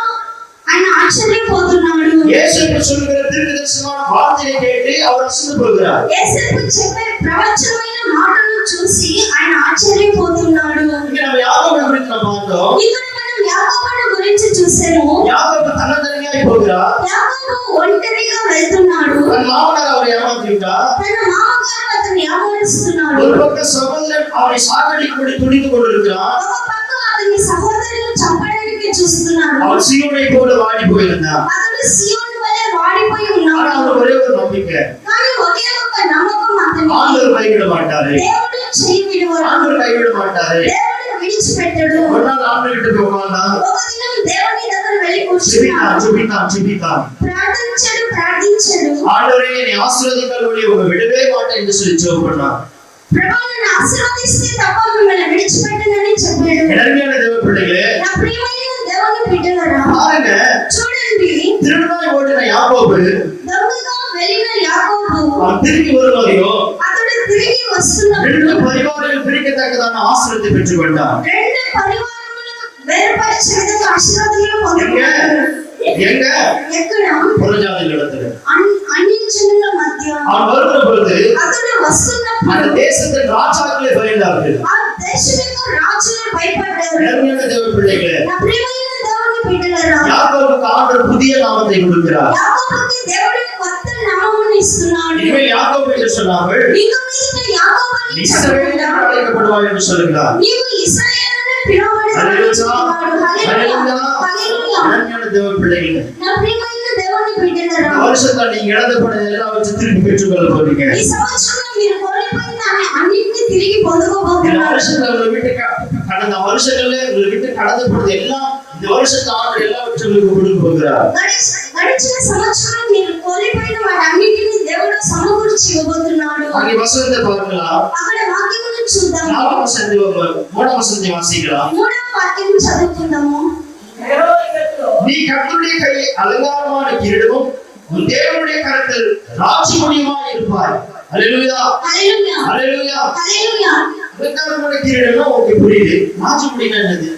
ఆయన ఆశ్చర్యపోతున్నాడు. యేసేపు சொல்கிற தீர்க்கதரிசனமான வார்த்தையை கேட்டு அவர் அசந்து போகிறார். యేసేపు చెప్పే ప్రవచనమైన మాటను చూసి ఆయన ఆశ్చర్యపోతున్నాడు. இங்க நம்ம யாக்கோபை குறித்து நம்ம பார்த்தோம். ఇక్కడ మనం యాకోబును గురించి చూసాము. யாக்கோபு தன்னந்தனியாய் போகிறார். యాకోబు ఒంటరిగా వెళ్తున్నాడు. தன் மாமனார் அவரை ஏமாத்தி விட்டார். తన మామగారు అతన్ని ఏమారుస్తున్నాడు. ஒரு பக்கம் சகோதரன் அவரை சாகடிக்கும்படி துணிந்து கொண்டிருக்கிறார். ఒక పక్క అతని సహోదరులను చంపడానికి చూస్తున్నాడు. அவர் சீயோனை போல வாடி போயிருந்தார். అతడు సీయోను వలె వాడిపోయి ஆனா ఉన్నాడు. அவர் ஒரே ஒரு நம்பிக்கை, కానీ ఒకే ఒక నమ్మకం అతనికి, ஆண்டவர் கைவிட மாட்டாரு. దేవుడు చెయ్యి విడువడు. ஆண்டவர் கைவிட மாட்டாரு. దేవుడు విడిచిపెట్టడు. ஒரு நாள் ஆண்டவர் கிட்ட போய் உட்கார்ந்தா, ఒక దినం దేవుని దగ్గర వెళ్ళి కూర్చున్నాడు. ஜெபித்தான். ప్రార్థించాడు. ஆண்டவரே என்னை ஆசீர்வதிங்கள் ஒழிய உங்களை விடவே மாட்டேன் என்று சொல்லி ஜெபம் பண்ணார். ప్రభువు నన్ను ఆశీర్వదిస్తే తప్ప మిమ్మల్ని విడిచిపెట్టనని చెప్పాడు. அருமையான தேவ பிள்ளைகளே, నా ప్రియమైన దేవుని బిడ్డలారా, பாருங்க చూడండి, திருநாய் ஓடின யாக்கோபு దొంగగా వెళ్ళిన యాకోబు அவன் திரும்பி வருவதையோ అతడు తిరిగి వస్తున్నప్పుడు 2 பரிவாரங்கள் பிரிக்கத்தக்கதான ஆசீர்வாதத்தை பெற்றுக் கொண்டான். 2 పరివారములు వేరుపరిచే విధంగా ఆశీర్వాదాలు పొందుకున్నాడు. எங்க ఎక్కడ? புறஜாதிகளிடத்துல. అన్య జనుల మధ్య. அவன் வருகிற பொழுது అతడు వస్తున్నప్పుడు அந்த தேசத்தின் ராஜாக்களே பயந்தார்கள். ఆ దేశం యొక్క రాజులు భయపడ్డారు. அருமையான தேவ பிள்ளைகளே, నా ప్రియమైన దేవుని బిడ్డలారా, யாக்கோபுக்கு ஆண்டவர் புதிய நாமத்தை கொடுக்கிறார். యాకోబుకి దేవుడు కొత్త నామమును ఇస్తున్నాడు. இனிமேல் யாக்கோபு என்று சொல்லாமல் ఇక మీదట యాకోబు అని இஸ்ரவேல் என்று చెప్పకుండా அழைக்கப்படுவாய் என்று சொல்கிறார். నీవు ఇశ్రాయేలు అని పిలువబడతావు. హల్లెలూయా, హల్లెలూయా. హల్లెలూయా. அருமையான தேவ பிள்ளைகளே, నా ప్రియమైన దేవుని బిడ్డలారా, இந்த வருஷத்துல நீங்க இழந்து போன எல்லாவற்றையும் திருப்பி பெற்றுக்கொள்ள போறீங்க. ఈ సంవత్సరంలో మీరు కోల్పోయిన అన్నిటిని తిరిగి இந்த పొందుకోబోతున్నారు. வருஷத்துல உங்களை விட்டு கடந்த வருஷங்கள்ல உங்களை விட்டு கடந்து போனது எல்லாம் இந்த வருஷத்தை ஆண்டு எல்லாவற்றையும் உங்களுக்கு கொடுக்க போகிறார். గడిచిన సంవత్సరం మీరు కోల్పోయిన వాటన్నిటిని దేవుడు సమకూర్చి ఇవ్వబోతున్నాడు. அங்கே வசனத்தை பாருங்களா, అక్కడ వాక్యమును చూద్దాం. 4 வசனத்தை 3 வசனத்தை வாசிக்கலாம். 3వ వాక్యం చదువుకుందాము. యెహోవా చేతిలో நீ கர்த்தருடைய கையில் அலங்காரமான கிரீடமும் உன் தேவனுடைய கரத்தில் ராஜ்யமுடியுமாய் இருப்பாய். ஹல்லேலூயா, హల్లెలూయా, ஹல்லேலூயா. హల్లెలూయా. அலங்காரமான கிரீடம்னா ஓகே புரியுது. ராஜ்யமுடினா என்னது?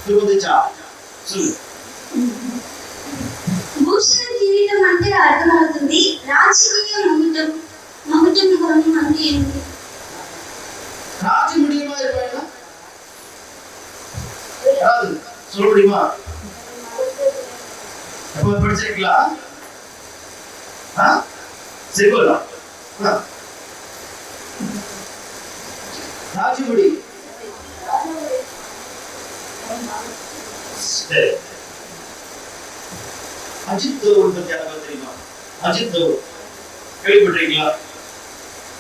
புரியுதா? சொல்லு. భూషణ కిరీటం అంటే అర్థమవుతుంది. రాజకీయ మగుటం అంటే ఏంటి? ராஜ்யமுடியுமா இருப்பாய்னா யாரு சொல்ல முடியுமா? எப்ப படிச்சிருக்கீங்களா? சரி போலாம். ராஜ்யமுடி சரி. அஜித் தோவல் பத்தி யாராவது தெரியுமா? அஜித் தோவல் கேள்விப்பட்டிருக்கீங்களா?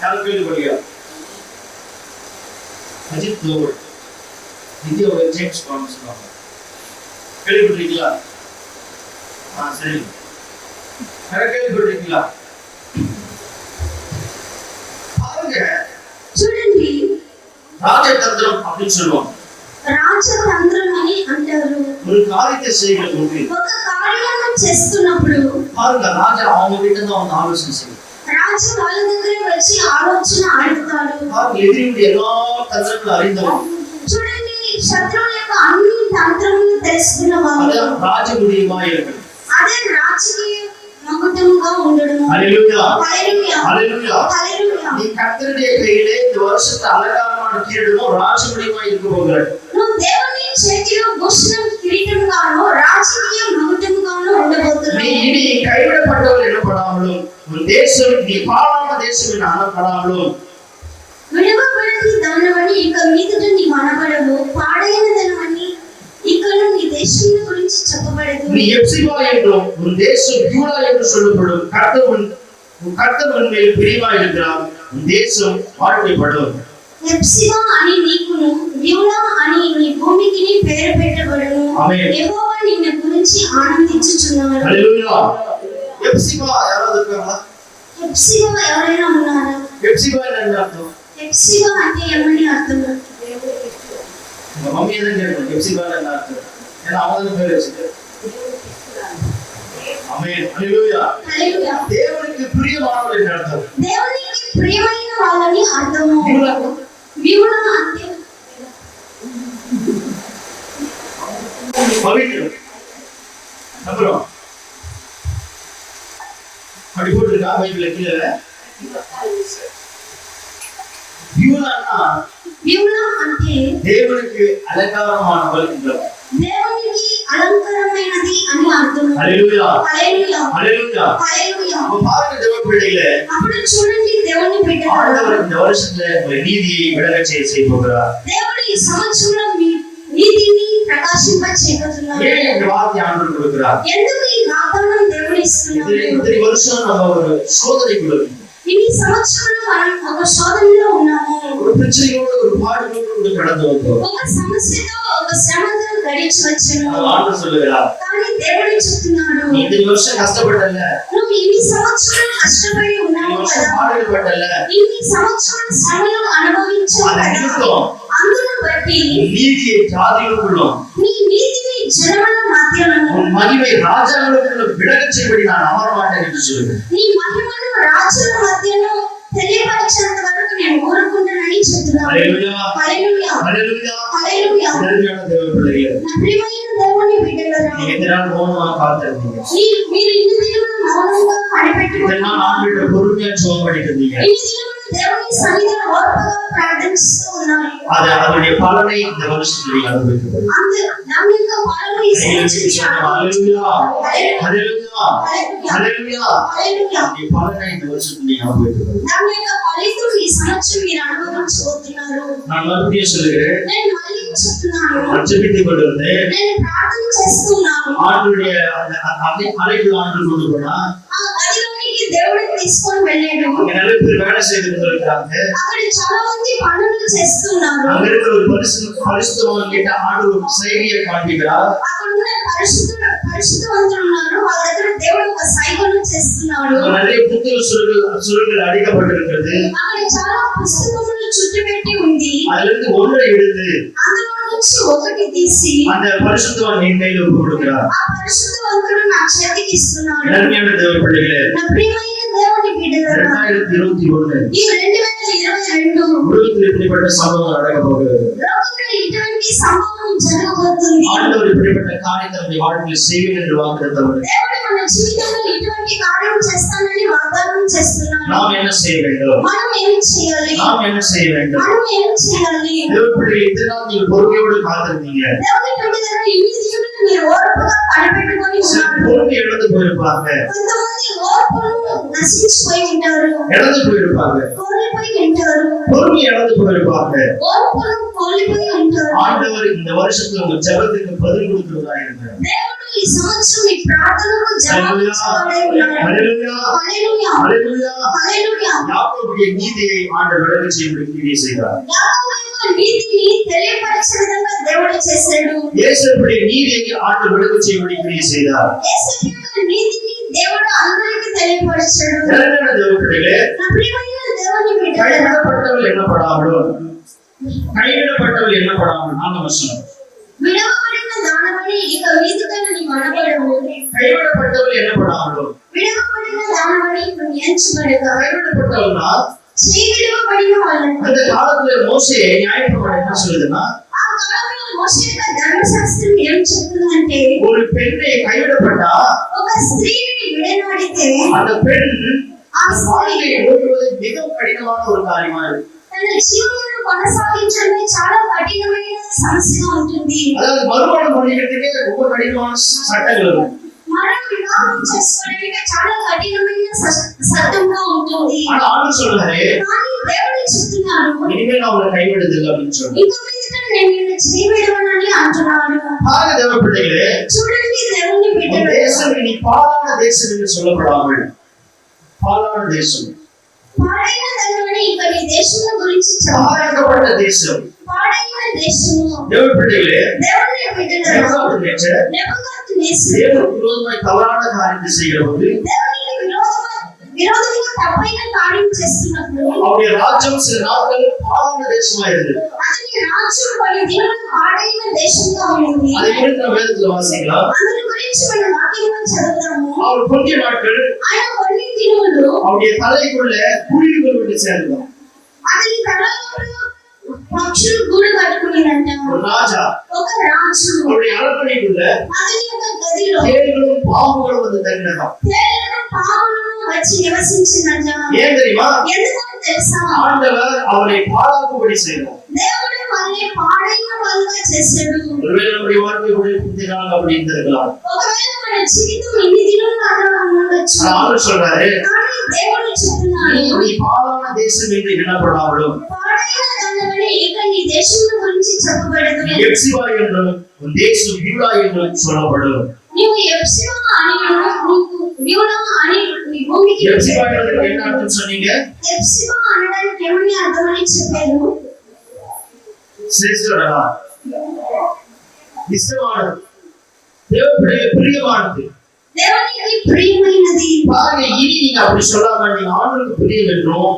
யாரும் கேள்விப்பட்டிருக்கீங்களா? அஜித் தோவல் இந்தியாவோட ஜேம்ஸ் பாண்ட் சொல்லுவாங்க. கேள்விப்பட்டிருக்கீங்களா? சரி. யாரும் கேள்விப்பட்டிருக்கீங்களா? பாருங்க, చూడండి, ராஜதந்திரம் அப்படின்னு சொல்லுவாங்க. రాజతంత్రం అని అంటారు. ஒரு காரியத்தை செய்கிற போது ఒక కార్యము చేస్తున్నప్పుడు பாருங்க, ராஜா அவங்க கிட்ட இருந்து அவங்க ஆலோசனை செய்யும். రాజు వాళ్ళ దగ్గర వచ్చి ఆలోచన అడుగుతాడు. பாருங்க, எதிரியுடைய எல்லா தந்திரங்களும் அறிந்தவன். చూడండి, శత్రువుల యొక్క అన్ని తంత్రములు తెలుసుకున్న వాళ్ళు. அதான் ராஜமுடியுமா இருக்கு. అదే రాజకీయ మకుటముగా ఉండడం. ஹல்லேலூயா, హల్లెలూయా, ஹல்லேலூயா. హల్లెలూయా. நீ கர்த்தருடைய கையிலே இந்த வருஷத்தை அலங்காரமான கிரீடமும் ராஜமுடியுமா இருக்க போகிறாய். నువ్వు దేవుని చేతిలో భూషణం కిరీటముగాను రాజకీయ మకుటముగాను நீ ఉండబోతున్నావు. இனி கைவிடப்பட்டவள் எனப்படாமலும் உன் தேசம் நீ பாழான தேசம் என அனப்படாமலும் విడవబడని దానవని ఇక మీదట నీ మనబడవు. పాడైన దానవని ఇక్కడ నీ దేశం గురించి చెప్పబడదు. நீ எப்சிபா என்றும் உன் தேசம் யூடா என்று சொல்லப்படும். கர்த்தர் உன் மேல் பிரியமா இருக்கிறார். உன் தேசம் வாழ்க்கைப்படும். ఎప్సిబా అని నీకును యూదా అని నీ భూమికి పేరు పెట్టబడును. ఆమేన్. యెహోవా నిన్ను గురించి ఆనందించుచున్నాడు. ஹல்லேலூயா. எப்சிபா யாராவது இருக்காங்களா? ఎప్సిబా ఎవరైనా ఉన్నారా? எப்சிபா என்ன அர்த்தம்? ఎప్సిబా అంటే ఏమని అర్థం? உங்க மம்மி தான் கேட்கணும் எப்சிபா என்ன அர்த்தம். ஏன்னா அவங்க பேர் வச்சுட்டு. ஆமென், ஹல்லேலூயா. హల్లెలూయా. தேவனுக்கு பிரியமானவள் என்று அர்த்தம். దేవునికి ప్రియమైన వాళ్ళని అర్థము. யூடா యూదా అంటే பவித்திரம். அப்புறம் அப்படி போட்டுருக்கா பைபிள்ல கீழே. யூதான்னா యూదా అంటే தேவனுக்கு அலங்காரமானவள் என்றார். దేవునికి అలంకారమైనది అని అర్థం. ஹல்லேலூயா, హల్లెలూయా, ஹல்லேலூயா. హల్లెలూయా. அப்ப பாருங்க தேவ பிள்ளைகளே, అప్పుడు చూడండి, దేవుని బిడ్డలారా, ஆண்டவர் இந்த வருஷத்துல உங்க நீதியை விளங்கச் செய்ய போகிறார். దేవుడు ఈ సంవత్సరంలో మీ నీతిని ప్రకాశింప చేయబోతున్నాడు. ஏன் இந்த வார்த்தை ஆண்டவர் கொடுக்கிறார்? ఎందుకు ఈ వాగ్దానం దేవుడు ఇస్తున్నాడు? இந்த வருஷம் நம்ம ஒரு சோதனைக்குள்ள இருக்கோம். ఈ సంవత్సరంలో మనం ఒక శోధనలో ఉన్నాము. ஒரு பிரச்சனையோடு ஒரு பாடுகளோடு கடந்து வந்தோம். ఒక సమస్యతో ఒక శ్రమతో గడిచి వచ్చాను. ஆண்டவர் சொல்லுகிறார், కానీ దేవుడు చెప్తున్నాడు, நீ இந்த வருஷம் கஷ்டப்பட்டல்ல, నువ్వు ఇన్ని సంవత్సరాలు కష్టపడి இந்த ఉన్నావు வருஷம் కదా, பாடுகள் பட்டல்ல, ఇన్ని సంవత్సరాలు శ్రమలు అనుభవించావు அதை కదా, நிமித்தம் అందును బట్టి நீதியை ஜாதிகளுக்குள்ளும் నీ నీతిని జనముల మధ్యలో உன் மகிமை ராஜாக்களுக்குள்ளும் விளங்கச் செய்யும்படி நான் அமர மாட்டேன் என்று சொல்லுகிறேன். నీ మహిమను రాజుల మధ్యలో తెలియపరిచేంత వరకు నేను ఊరుకుంటానని చెప్తున్నాను. హల్లెలూయా, హల్లెలూయా, ஹல்லேலூயா. హల్లెలూయా. அருமையான தேவ பிள்ளைகளே, నా ప్రియమైన దేవుని బిడ్డలారా, நீங்க இந்த நாள் மௌனமா காத்திருந்தீங்க. మీరు ఇన్ని దినములు మౌనంగా இதெல்லாம் కనిపెట్టుకున్నారు. ஆண்டவருடைய பொறுமையா ஜெபம் பண்ணிட்டு இருந்தீங்க. ఇన్ని దినములు దేవుని సన్నిధిలో ఓర్పుగా ప్రార్థిస్తూ ఉన్నారు. அதனுடைய பலனை இந்த வருஷத்துல நீங்க அனுபவிக்க போறீங்க. దాని యొక్క ఫలము ఈ సంవత్సరం ஹalleluya ஹalleluya ஹalleluya హల్లెలూయా. ఈ பலனை இந்த வருஷத்துல நீங்க அனுபவிக்க போறீங்க. దాని యొక్క ఫలితం ఈ సంవత్సరం మీరు అనుభవించబోతున్నారు. நான் மறுபடியும் சொல்லுகிறேன், నేను మళ్ళీ చెప్తున్నాను, நான் ஜெபித்துக் கொண்டிருந்தேன். నేను ప్రార్థన చేస్తున్నాను. ஆண்டுடைய அந்த அறைக்கு ஆண்டு கொண்டு போனா ఆ గదిలోనికి దేవుడిని తీసుకొని వెళ్ళాడు. அங்க நிறைய பேர் வேலை செய்து கொண்டிருக்கிறாங்க. అక్కడ చాలా మంది పనులు చేస్తున్నారు. அங்க இருக்கிற ஒரு பரிசுத்தவான் கிட்ட ஆண்டு ஒரு செய்தியை காண்பிக்கிறார். అక్కడ ఉన్న పరిశుద్ధవంతులు ఉన్నారు. వాళ్ళ దగ్గర దేవుడు ఒక సైకిల్ చేస్తున్నాడు. நிறைய புத்தக சுருள்கள் அடிக்கப்பட்டிருக்கிறது. అక్కడ చాలా పుస్తకములు చుట్టుపెట్టి ఉంది. அதுல இருந்து ஒன்றை எடுத்து అందులో నుంచి ఒకటి తీసి அந்த பரிசுத்தவான் என் கையில ஒப்பு கொடுக்கிறார். ఆ పరిశుద్ధవంతుడు నా చేతికి ఇస్తున్నాడు. நன்மையான தேவ பிள்ளைகளே, నా ప్రియమైన దేవుని బిడ్డలారా, 2021 ఈ 2022 உலகத்தில் இப்படிப்பட்ட சம்பவம் நடக்க போகிறது. లోకంలో ఇటువంటి సంభవం జరగబోతుంది. ஆண்டவர் இப்படிப்பட்ட காரியத்தை நம்முடைய வாழ்க்கையில் செய்வேன் என்று வாக்குத்தத்தவர். దేవుడు మన జీవితంలో ఇటువంటి కార్యం చేస్తానని వాగ్దానం చేస్తున్నాడు. நாம் என்ன செய்ய வேண்டும்? మనం ఏం చేయాలి? நாம் என்ன செய்ய வேண்டும்? మనం ఏం చేయాలి? தேவ பிள்ளைகளே, இதனால் நீங்கள் பொறுமையோடு காத்திருந்தீங்க. దేవుని బిడ్డలారా, ఇన్ని దినములు మీరు ఓర్పుగా కనిపెట్టుకొని ఉన్నారు. பொறுமை இழந்து போயிருப்பாங்க, కొంతమంది ఓర్పును నశించిపోయి ఉంటారు, இழந்து போயிருப்பாங்க, కోల్పోయి ఉంటారు, பொறுமை இழந்து போயிருப்பாங்க. ఓర్పును కోల్పోయి ఉంటారు. ஆண்டவர் இந்த வருஷத்துல உங்க ஜெபத்துக்கு பதில் கொடுக்கிறதா இருக்கிறார். దేవుడు ఈ సంవత్సరం మీ ప్రార్థనకు జవాబిచ్చేవాడై ఉన్నాడు. ஹalleluya హల్లెలూయా, ஹalleluya. హల్లెలూయా. யாக்கோபுடைய நீதியை ஆண்டவர் விளங்கச் செய்யும்படி கிரியை செய்தார். యాకోబు యొక్క నీతిని తెలియపరిచే విధంగా దేవుడు చేశాడు. இயேசுவுடைய நீதியை ஆண்டவர் விளங்கச் செய்யும்படி கிரியை செய்தார். యేసు యొక్క నీతిని దేవుడు అందరికీ తెలియపరిచాడు. இரண்டான தேவ பிள்ளைகளே, నా ప్రియమైన దేవుని బిడ్డలారా, கைவிடப்பட்டவள் எண்ணப்படாமலோ கைவிடப்பட்டவள் எண்ணப்படாமல் 4 வசனம். విడవబడిన దానమని ఇక మీదకైనా నీ మనబడవు. கைவிடப்பட்டவள் எண்ணப்படாமலோ, విడవబడిన దానమని ఇప్పుడు ఎంచబడగా. கைவிடப்பட்டவள்னா స్త్రీ విడవబడిన వాళ్ళని அந்த காலத்துல மோசே நியாயப்பிரமாணம் என்ன சொல்லுதுன்னா, ఆ కాలంలో మోషే యొక్క ధర్మశాస్త్రం ఏం చెప్తుందంటే, ஒரு பெண்ணை கைவிடப்பட்டா ఒక స్త్రీని విడనాడితే அந்த பெண் ఆ స్త్రీ வாழ்க்கையை ஓட்டுவது மிகவும் கடினமான ஒரு காரியமா இருக்கு. తన జీవనను కొనసాగించడమే చాలా కఠినమైన సమస్యగా ఉంటుంది. அதாவது மறுமணம் பண்ணிக்கிறதுக்கே ரொம்ப கடினமான சட்டங்கள் இருக்கும். మనం వివాహం చేసుకోవడానికి చాలా కఠినమైన సత్యంగా ఉంటుంది. ஆனா ஆண்டவர் சொல்றாரு, కానీ దేవుడు చెప్తున్నాడు, இனிமேல் நான் உங்களை கைவிடுதில்லை அப்படின்னு சொல்றாரு. ఇంక మీదట నేను నిన్ను చేయవిడవనని అంటున్నాడు. ஆக தேவ பிள்ளைகளே, చూడండి దేవుని உன் బిడ్డలు, தேசம் இனி பாலான தேசம் என்று சொல்லப்படாமல் பாலான தேசம், పాడైన ధనమని ఇక నీ దేశం గురించి பாதிக்கப்பட்ட தேசம். పాడైన దేశము. தேவ பிள்ளைகளே, దేవుని బిడ్డలు, நேபுகாத்நேச்சர் నెబుకద్నెజరు தேவனுக்கு விரோதமாய் தவறான காரியத்தை செய்கிற போது దేవునికి విరోధంగా తప్పైన కార్యం చేస్తున్నప్పుడు அவருடைய ராஜ்யம் சில நாட்கள் பாலான தேசமா இருந்தது. అతని రాజ్యం కొన్ని దినములు పాడైన దేశంగా ఉంది. அதை குறித்து நம்ம வேதத்துல வாசிக்கலாம். అందుని గురించి మనం వాక్యంలో చదువుతాము. அவர் கொஞ்ச நாட்கள் ఆయన కొన్ని దినములు அவருடைய தலைக்குள்ள குருவிகள் விட்டு சேர்ந்தான். అతని తలలో పక్షులు గూడు కట్టుకునేదంట. ஒரு ராஜா ఒక రాజు அவருடைய அரண்மனைக்குள்ள అతని యొక్క గదిలో தேள்களும் பாம்புகளும் வந்து தங்கினதாம். తేళ్లను పాములను వచ్చి నివసించిందంట. ஏன் தெரியுமா? ఎందుకో తెలుసా? ஆண்டவர் அவரை பாழாக்கும்படி செய்தார். దేవుడు వాళ్ళని పాడైన వాళ్ళుగా చేశాడు. ஒருவேளை நம்முடைய வாழ்க்கை கூட கொஞ்ச நாள் அப்படி இருந்திருக்கலாம். ఒకవేళ మన జీవితం ఇన్ని దినాలు అలా ఉండొచ్చు. ஆனா ஆண்டவர் சொல்றாரு, కానీ దేవుడు చెప్తున్నాడు, நீ பாலான தேசம் என்று எண்ணப்படாமலும் పాడైన దానివల్ల ఇక నీ దేశం గురించి చెప్పబడదు. எப்சிபா என்றும் உன் தேசம் யூதா என்றும் சொல்லப்படும். నీవు ఎప్సిబా అని యూదా అని నీ భూమికి எப்சிபா என்றதுக்கு என்ன அர்த்தம் சொன்னீங்க? ఎప్సిబా అనడానికి ఏమని అర్థమని చెప్పారు? சிரேஷ்டடா, இஷ்டமானது, தேவனுடைய பிரியமானது. దేవునికి ప్రియమైనది. பாருங்க, இனி நீங்க அப்படி சொல்லாம நீங்க ஆண்டவருக்கு பிரியம் என்றும்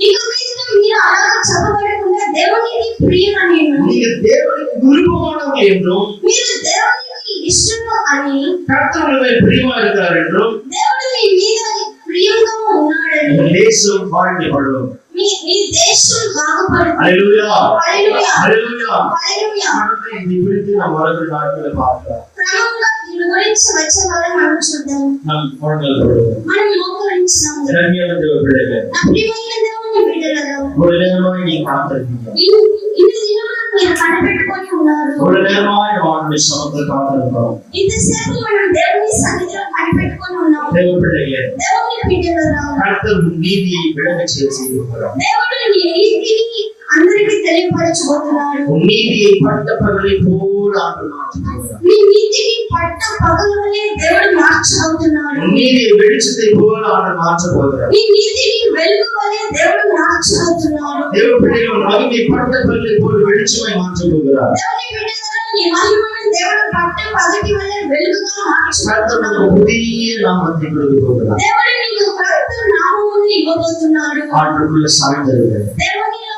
ఇక మీద మీరు అలాగా చెప్పబడకుండా దేవునికి ప్రియం అని, நீங்க தேவனுக்கு விருப்பமானவங்க என்றும் మీరు దేవునికి ఇష్టం అని, கர்த்தர் மேல் பிரியமா இருக்கிறார் என்றும் దేవుడు మీ మీద ప్రియంగా ఉన్నాడని, உங்க தேசம் வாழ்க்கைப்படும். మీ దేశం బాగుపడుతుంది. அல்லேலூயா హల్లెలూయా, அல்லேலூயா. హల్లెలూయా. இது குறித்து நம்ம வரக்கூடிய நாட்களை பார்க்கலாம். క్రమంగా దీని గురించి వచ్చే వారం మనం చూద్దాం. நம் குழந்தைகள் మనం మోకరించి ఆహ్వానించున్నాము. ధన్యమైన దేవ బిడ్డలే, నా ప్రియమైన దేవుని బిడ్డలారా, ஒரு நேரமாய் நீ காத்திருக்கீங்க. ఇన్ని దినములు మీరు కనిపెట్టుకొని ఉన్నారు. ஒரு நேரமாய் வானுடைய சமூகத்தில் காத்திருக்கிறோம். ఇంతసేపు మనం దేవుని సన్నిధిలో కనిపెట్టుకొని ఉన్నాం. தேவ பிள்ளையே, దేవుని బిడ్డలారా, கர்த்தர் உன் நீதியை விளங்கச் செய்திருக்கிறார். దేవుడు నీ నీతిని అందరికీ తెలియపరచబోతున్నాడు. உன் நீதியை பட்ட பகலை போல ஆண்டு மாற்றுகிறார். నీ నీతిని పట్ట పగలవలే దేవుడు మార్చబోతున్నాడు. உன் நீதியை வெளிச்சத்தை போல ஆண்டு மாற்றப் போகிறார். నీ నీతిని వెలుగు వలె దేవుడు మార్చబోతున్నాడు. தேவ பிள்ளைகள் உன் மகிமை பட்ட பகலை போல வெளிச்சமாய் மாற்றப் போகிறார். దేవుని బిడ్డలారా, నీ మహిమను దేవుడు పట్ట పగటి వలె వెలుగుగా கர்த்தர் మార్చబోతున్నాడు. நமக்கு புதிய நாமத்தை கொடுக்க போகிறார். దేవుడు నీకు క్రొత్త నామమును ఇవ్వబోతున్నాడు. ஆண்டுக்குள்ள சாய்ந்திருக்கிறது, దేవునిలో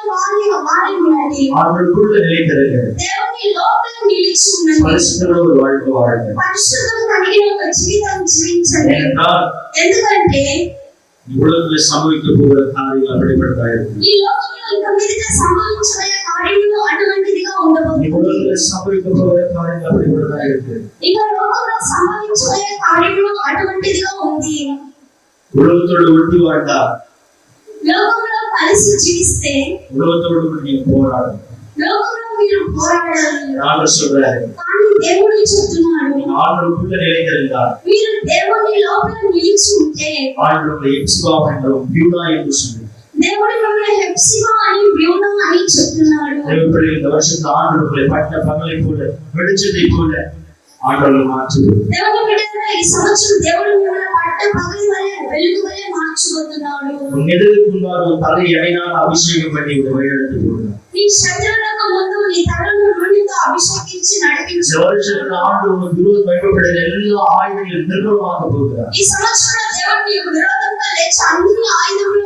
వారి ఉన్నది. ஆண்டுக்குள்ள நிலைத்திருக்கிறது. దేవుని లోపల నిలిచి ఉన్నది. பரிசுத்தமான ஒரு வாழ்க்கை வாழுங்க. పరిశుద్ధం కలిగిన ఒక జీవితం జీవించండి. ஏனென்றால் ఎందుకంటే உலகத்தில் சம்பவிக்க போகிற காரியங்கள் அப்படிப்பட்டதாக இருக்கு. ఈ లోకంలో ఇక మీదట సంభవించబోయే కార్యములు అటువంటిదిగా ఉండబోతుంది. உலகத்தில் சம்பவிக்க போகிற காரியங்கள் அப்படிப்பட்டதாக இருக்கு. ఇక లోకంలో సంభవించబోయే కార్యములు అటువంటిదిగా ఉంది. உலகத்தோடு ஒட்டி வாழ்ந்தா లోకంలో కలిసి జీవిస్తే உலகத்தோடு நீ போராடும். లోకంలో మీరు పోరాడాలి. நான் சொல்றேன், కానీ దేవుడు చెప్తున్నాడు, ஆண்டுக்குள்ள நிலைத்திருந்தால் మీరు దేవుని లోపల నిలిచి ఉంటే ஆண்டு எப்சிபா என்றும் பியூனா என்று சொல்லி దేవుడు మిమ్మల్ని హెప్సిబా అని బ్యూనా అని చెప్తున్నాడు. தேவப்பிள்ளைகள் இந்த வருஷத்து ஆண்டுகளை பட்ட பகலை போல வெளிச்சத்தை போல ஆண்டவர்கள் மாற்றுவது. దేవుని బిడ్డలారా, ఈ సంవత్సరం దేవుడు మిమ్మల్ని పట్ట పగలి వలె వెలుగు వలె మార్చబోతున్నాడు. உன் எதிர்க்கு முன்பாக உன் தலை எடையினால் அபிஷேகம் பண்ணி உன்னை வழிநடத்தி போகிறார். నీ శత్రువులకు ముందు నీ తలను నూనెతో అభిషేకించి இந்த నడిపించు. வருஷத்துல ஆண்டு உனக்கு விரோதம் வைக்கப்படுகிற எல்லா ஆயுதங்களும் நிர்மூலமாக்க போகிறார். ఈ సంవత్సరంలో దేవుడు నీకు విరోధంగా లేచి అన్ని ఆయుధములు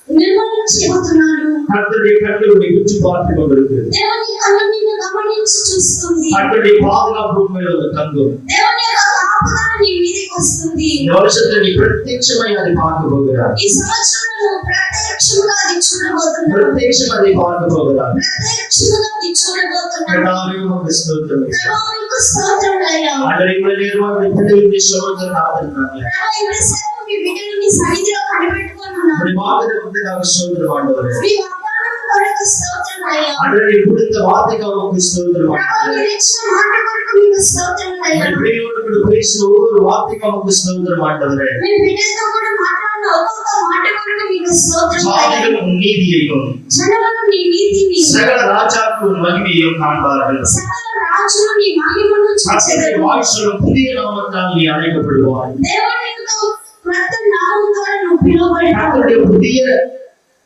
నిర్మూలన చేయబోతున్నాడు. கர்த்தருடைய கண்கள் உன்னை உற்று பார்த்துக் கொண்டிருக்கிறது. దేవుని కన్ను నిన్ను గమనించి చూస్తుంది. கர்த்தருடைய பாதுகாப்பு உண்மையில ஒரு தங்கும். దేవుని యొక్క కాపుదల నీ మీదకి వస్తుంది. இந்த வருஷத்துல நீ பிரத்யட்சமாய் அதை பார்க்க போகிறார். ఈ సంవత్సరంలో నువ్వు ప్రత్యక్షంగా అది చూడబోతున్నావు. பிரத்யட்சம் அதை பார்க்க போகிறார். ప్రత్యక్షంగా అది చూడబోతున్నావు. கர்த்தாவே உமக்கு ஸ்தோத்திரம். ప్రభువుకు స్తోత్రములయ్యా. ஆண்டவரே, இவ்வளவு நேரமா இந்த பிள்ளைகளுடைய சமூகத்தை காத்திருந்தாங்க. ప్రభువా, ఇంతసేపు మీ బిడ్డలు మీ సన్నిధిలో కనిపెట్టుకొని ఉన్నారు. அப்படி வாக்குத்தத்தத்துக்காக ஸ்தோத்திரம் ஆண்டவரே. మీ వాగ్దానం కొరకు స్తోత్రములయ్యా. ஆண்டவரே, கொடுத்த வார்த்தைக்காக உமக்கு ஸ்தோத்திரம் ప్రభువా, ஆண்டவரே. మీరు ఇచ్చిన మాట కొరకు మీకు స్తోత్రములయ్యా. இந்த பிள்ளைகளோடு கூட பேசின ஒவ்வொரு வார்த்தைக்காக உமக்கு ஸ்தோத்திரம் ஆண்டவரே. మీ బిడ్డలతో కూడా మాట్లాడిన ఒక్కొక్క మాట కొరకు మీకు స్తోత్రములయ్యా. ஜாதிகள் உன் நீதியையும் జనములు నీ నీతిని, சகல ராஜாக்கள் உன் மகிமையையும் காண்பார்கள். సకల రాజులు నీ మహిమను கர்த்தருடைய చూచెదరు. வாய் சொல்லும் புதிய நாமத்தால் நீ அழைக்கப்படுவாய். దేవుని యొక్క క్రొత్త నామం ద్వారా నువ్వు పిలువబడతావు. கர்த்தருடைய புதிய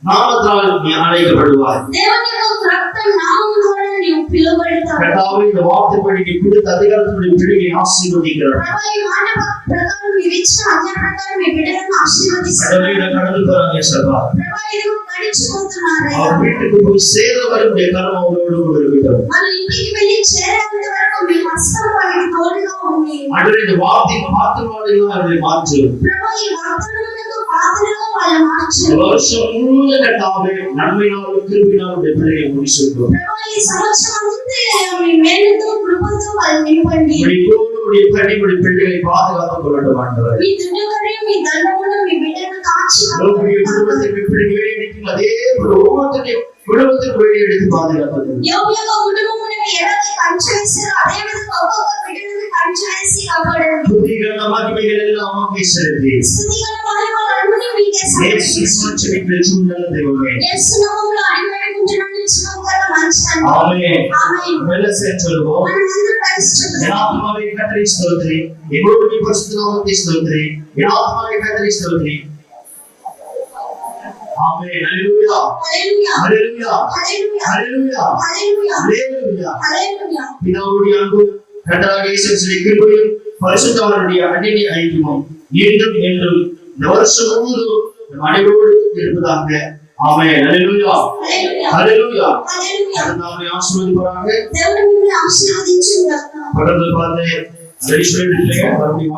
நாமத்தால் நீ அழைக்கப்படுவாய். దేవుని యొక్క క్రొత్త నామం ద్వారా నువ్వు పిలువబడతావు. கர்த்தாவே, இந்த வார்த்தைப்படி நீ கொடுத்த அதிகாரத்துடைய பிள்ளையை ஆசீர்வதிக்கிறார். ప్రభువా, ఈ మాట ప్రకారం మీరు ఇచ్చిన ఆజ్ఞ ప్రకారం మీ బిడ్డలను ఆశీర్వదిస్తారు. கடவுளை கடந்து போறாங்க சபா. ప్రభువా, ఇదిగో గడిచిపోతున్నారు. அவர் வீட்டுக்கு போய் சேர வரும் கர்மம் அவரோடு கூட இருக்கட்டும். మన ఇంటికి వెళ్ళి చేరేంత వరకు మీ హస్తం వారికి తోడుగా ఉంది. ஆண்டவரே, இந்த வார்த்தை பாத்திரவாளிகளா அவர்களை மாற்று. ప్రభువా, ఈ వాగ్దానములకు పాత్రలుగా వాళ్ళ இந்த మార్చండి. வருஷம் முழுவதும் கர்த்தாவே, நன்மையினாலும் கிருபையினாலும் உடைய பிள்ளையை முடிசூட்டும். ప్రభువా, ఈ సంవత్సరం అంతా మీ మేలుతో కృపతో వాళ్ళు నింపండి. உடைய கனிவுடைய பிள்ளைகளை பாதுகாத்துக் கொள்ளட்டும் ஆண்டவரே. మీ దుడ్డుకరియు మీ దండమును మీ బిడ్డను కాచి உங்களுடைய குடும்பத்திற்கு எப்படி வெளியெடுக்கும் அதே போல ஒவ்வொருத்தருடைய குடும்பத்திற்கு வெளியெடுத்து பாதுகாத்தது. యోబు యొక్క కుటుంబమును ఎలాగ కంచె వేశారో అదే విధంగా ఒక్కొక్క బిడ్డను కంచె వేసి కాపాడండి. துதிகள் மகிமைகள் எல்லாம் உமக்கே செலுத்தி స్తుతిగల మహిమలన్నీ మీకే இயேசு సమర్పించుకుంటున్నాను. கிறிஸ்துவின் நல்ல தெய்வமே. యేసు నామములో అడిగిపెట్టుకుంటున్నాను. చిన్నగా మంచి తండ్రి. ஆமென். ఆమేన్. மெல்ல சேர்ந்து சொல்லுவோம். మనమందరం కలిసి என் చెప్దాం. ஆத்மாவை கர்த்தரை ஸ்தோத்திரி. எங்களுடைய பரிசுத்த நாமத்தை ஸ்தோத்திரி. என் ஆத்மாவை கர்த்தரை ஸ்தோத்திரி. ஆமென். ஹல்லேலூயா. హల్లెలూయా. ஹல்லேலூயா. హల్లెలూయా. ஹல்லேலூயா. హల్లెలూయా. ஹல்லேலூயா. హల్లెలూయా. பிதாவுடைய அன்பும் கர்த்தராகிய இயேசு கிறிஸ்துவின் கிருபையும் பரிசுத்தவானுடைய அன்பின் ஐக்கியமும் இன்றும் என்றும் இந்த வருஷம் முழுவதும் நம் அனைவரோடு இருப்பதாக. ஆமென். ஹல்லேலூயா. హల్లెలూయా. ஹல்லேலூயா. హల్లెలూయా. நம்மை ஆசீர்வதிப்பாராக. దేవుడు మిమ్మల్ని ఆశీర్వదించును గాక. தொடர்ந்து பார்த்து மறுபடியும்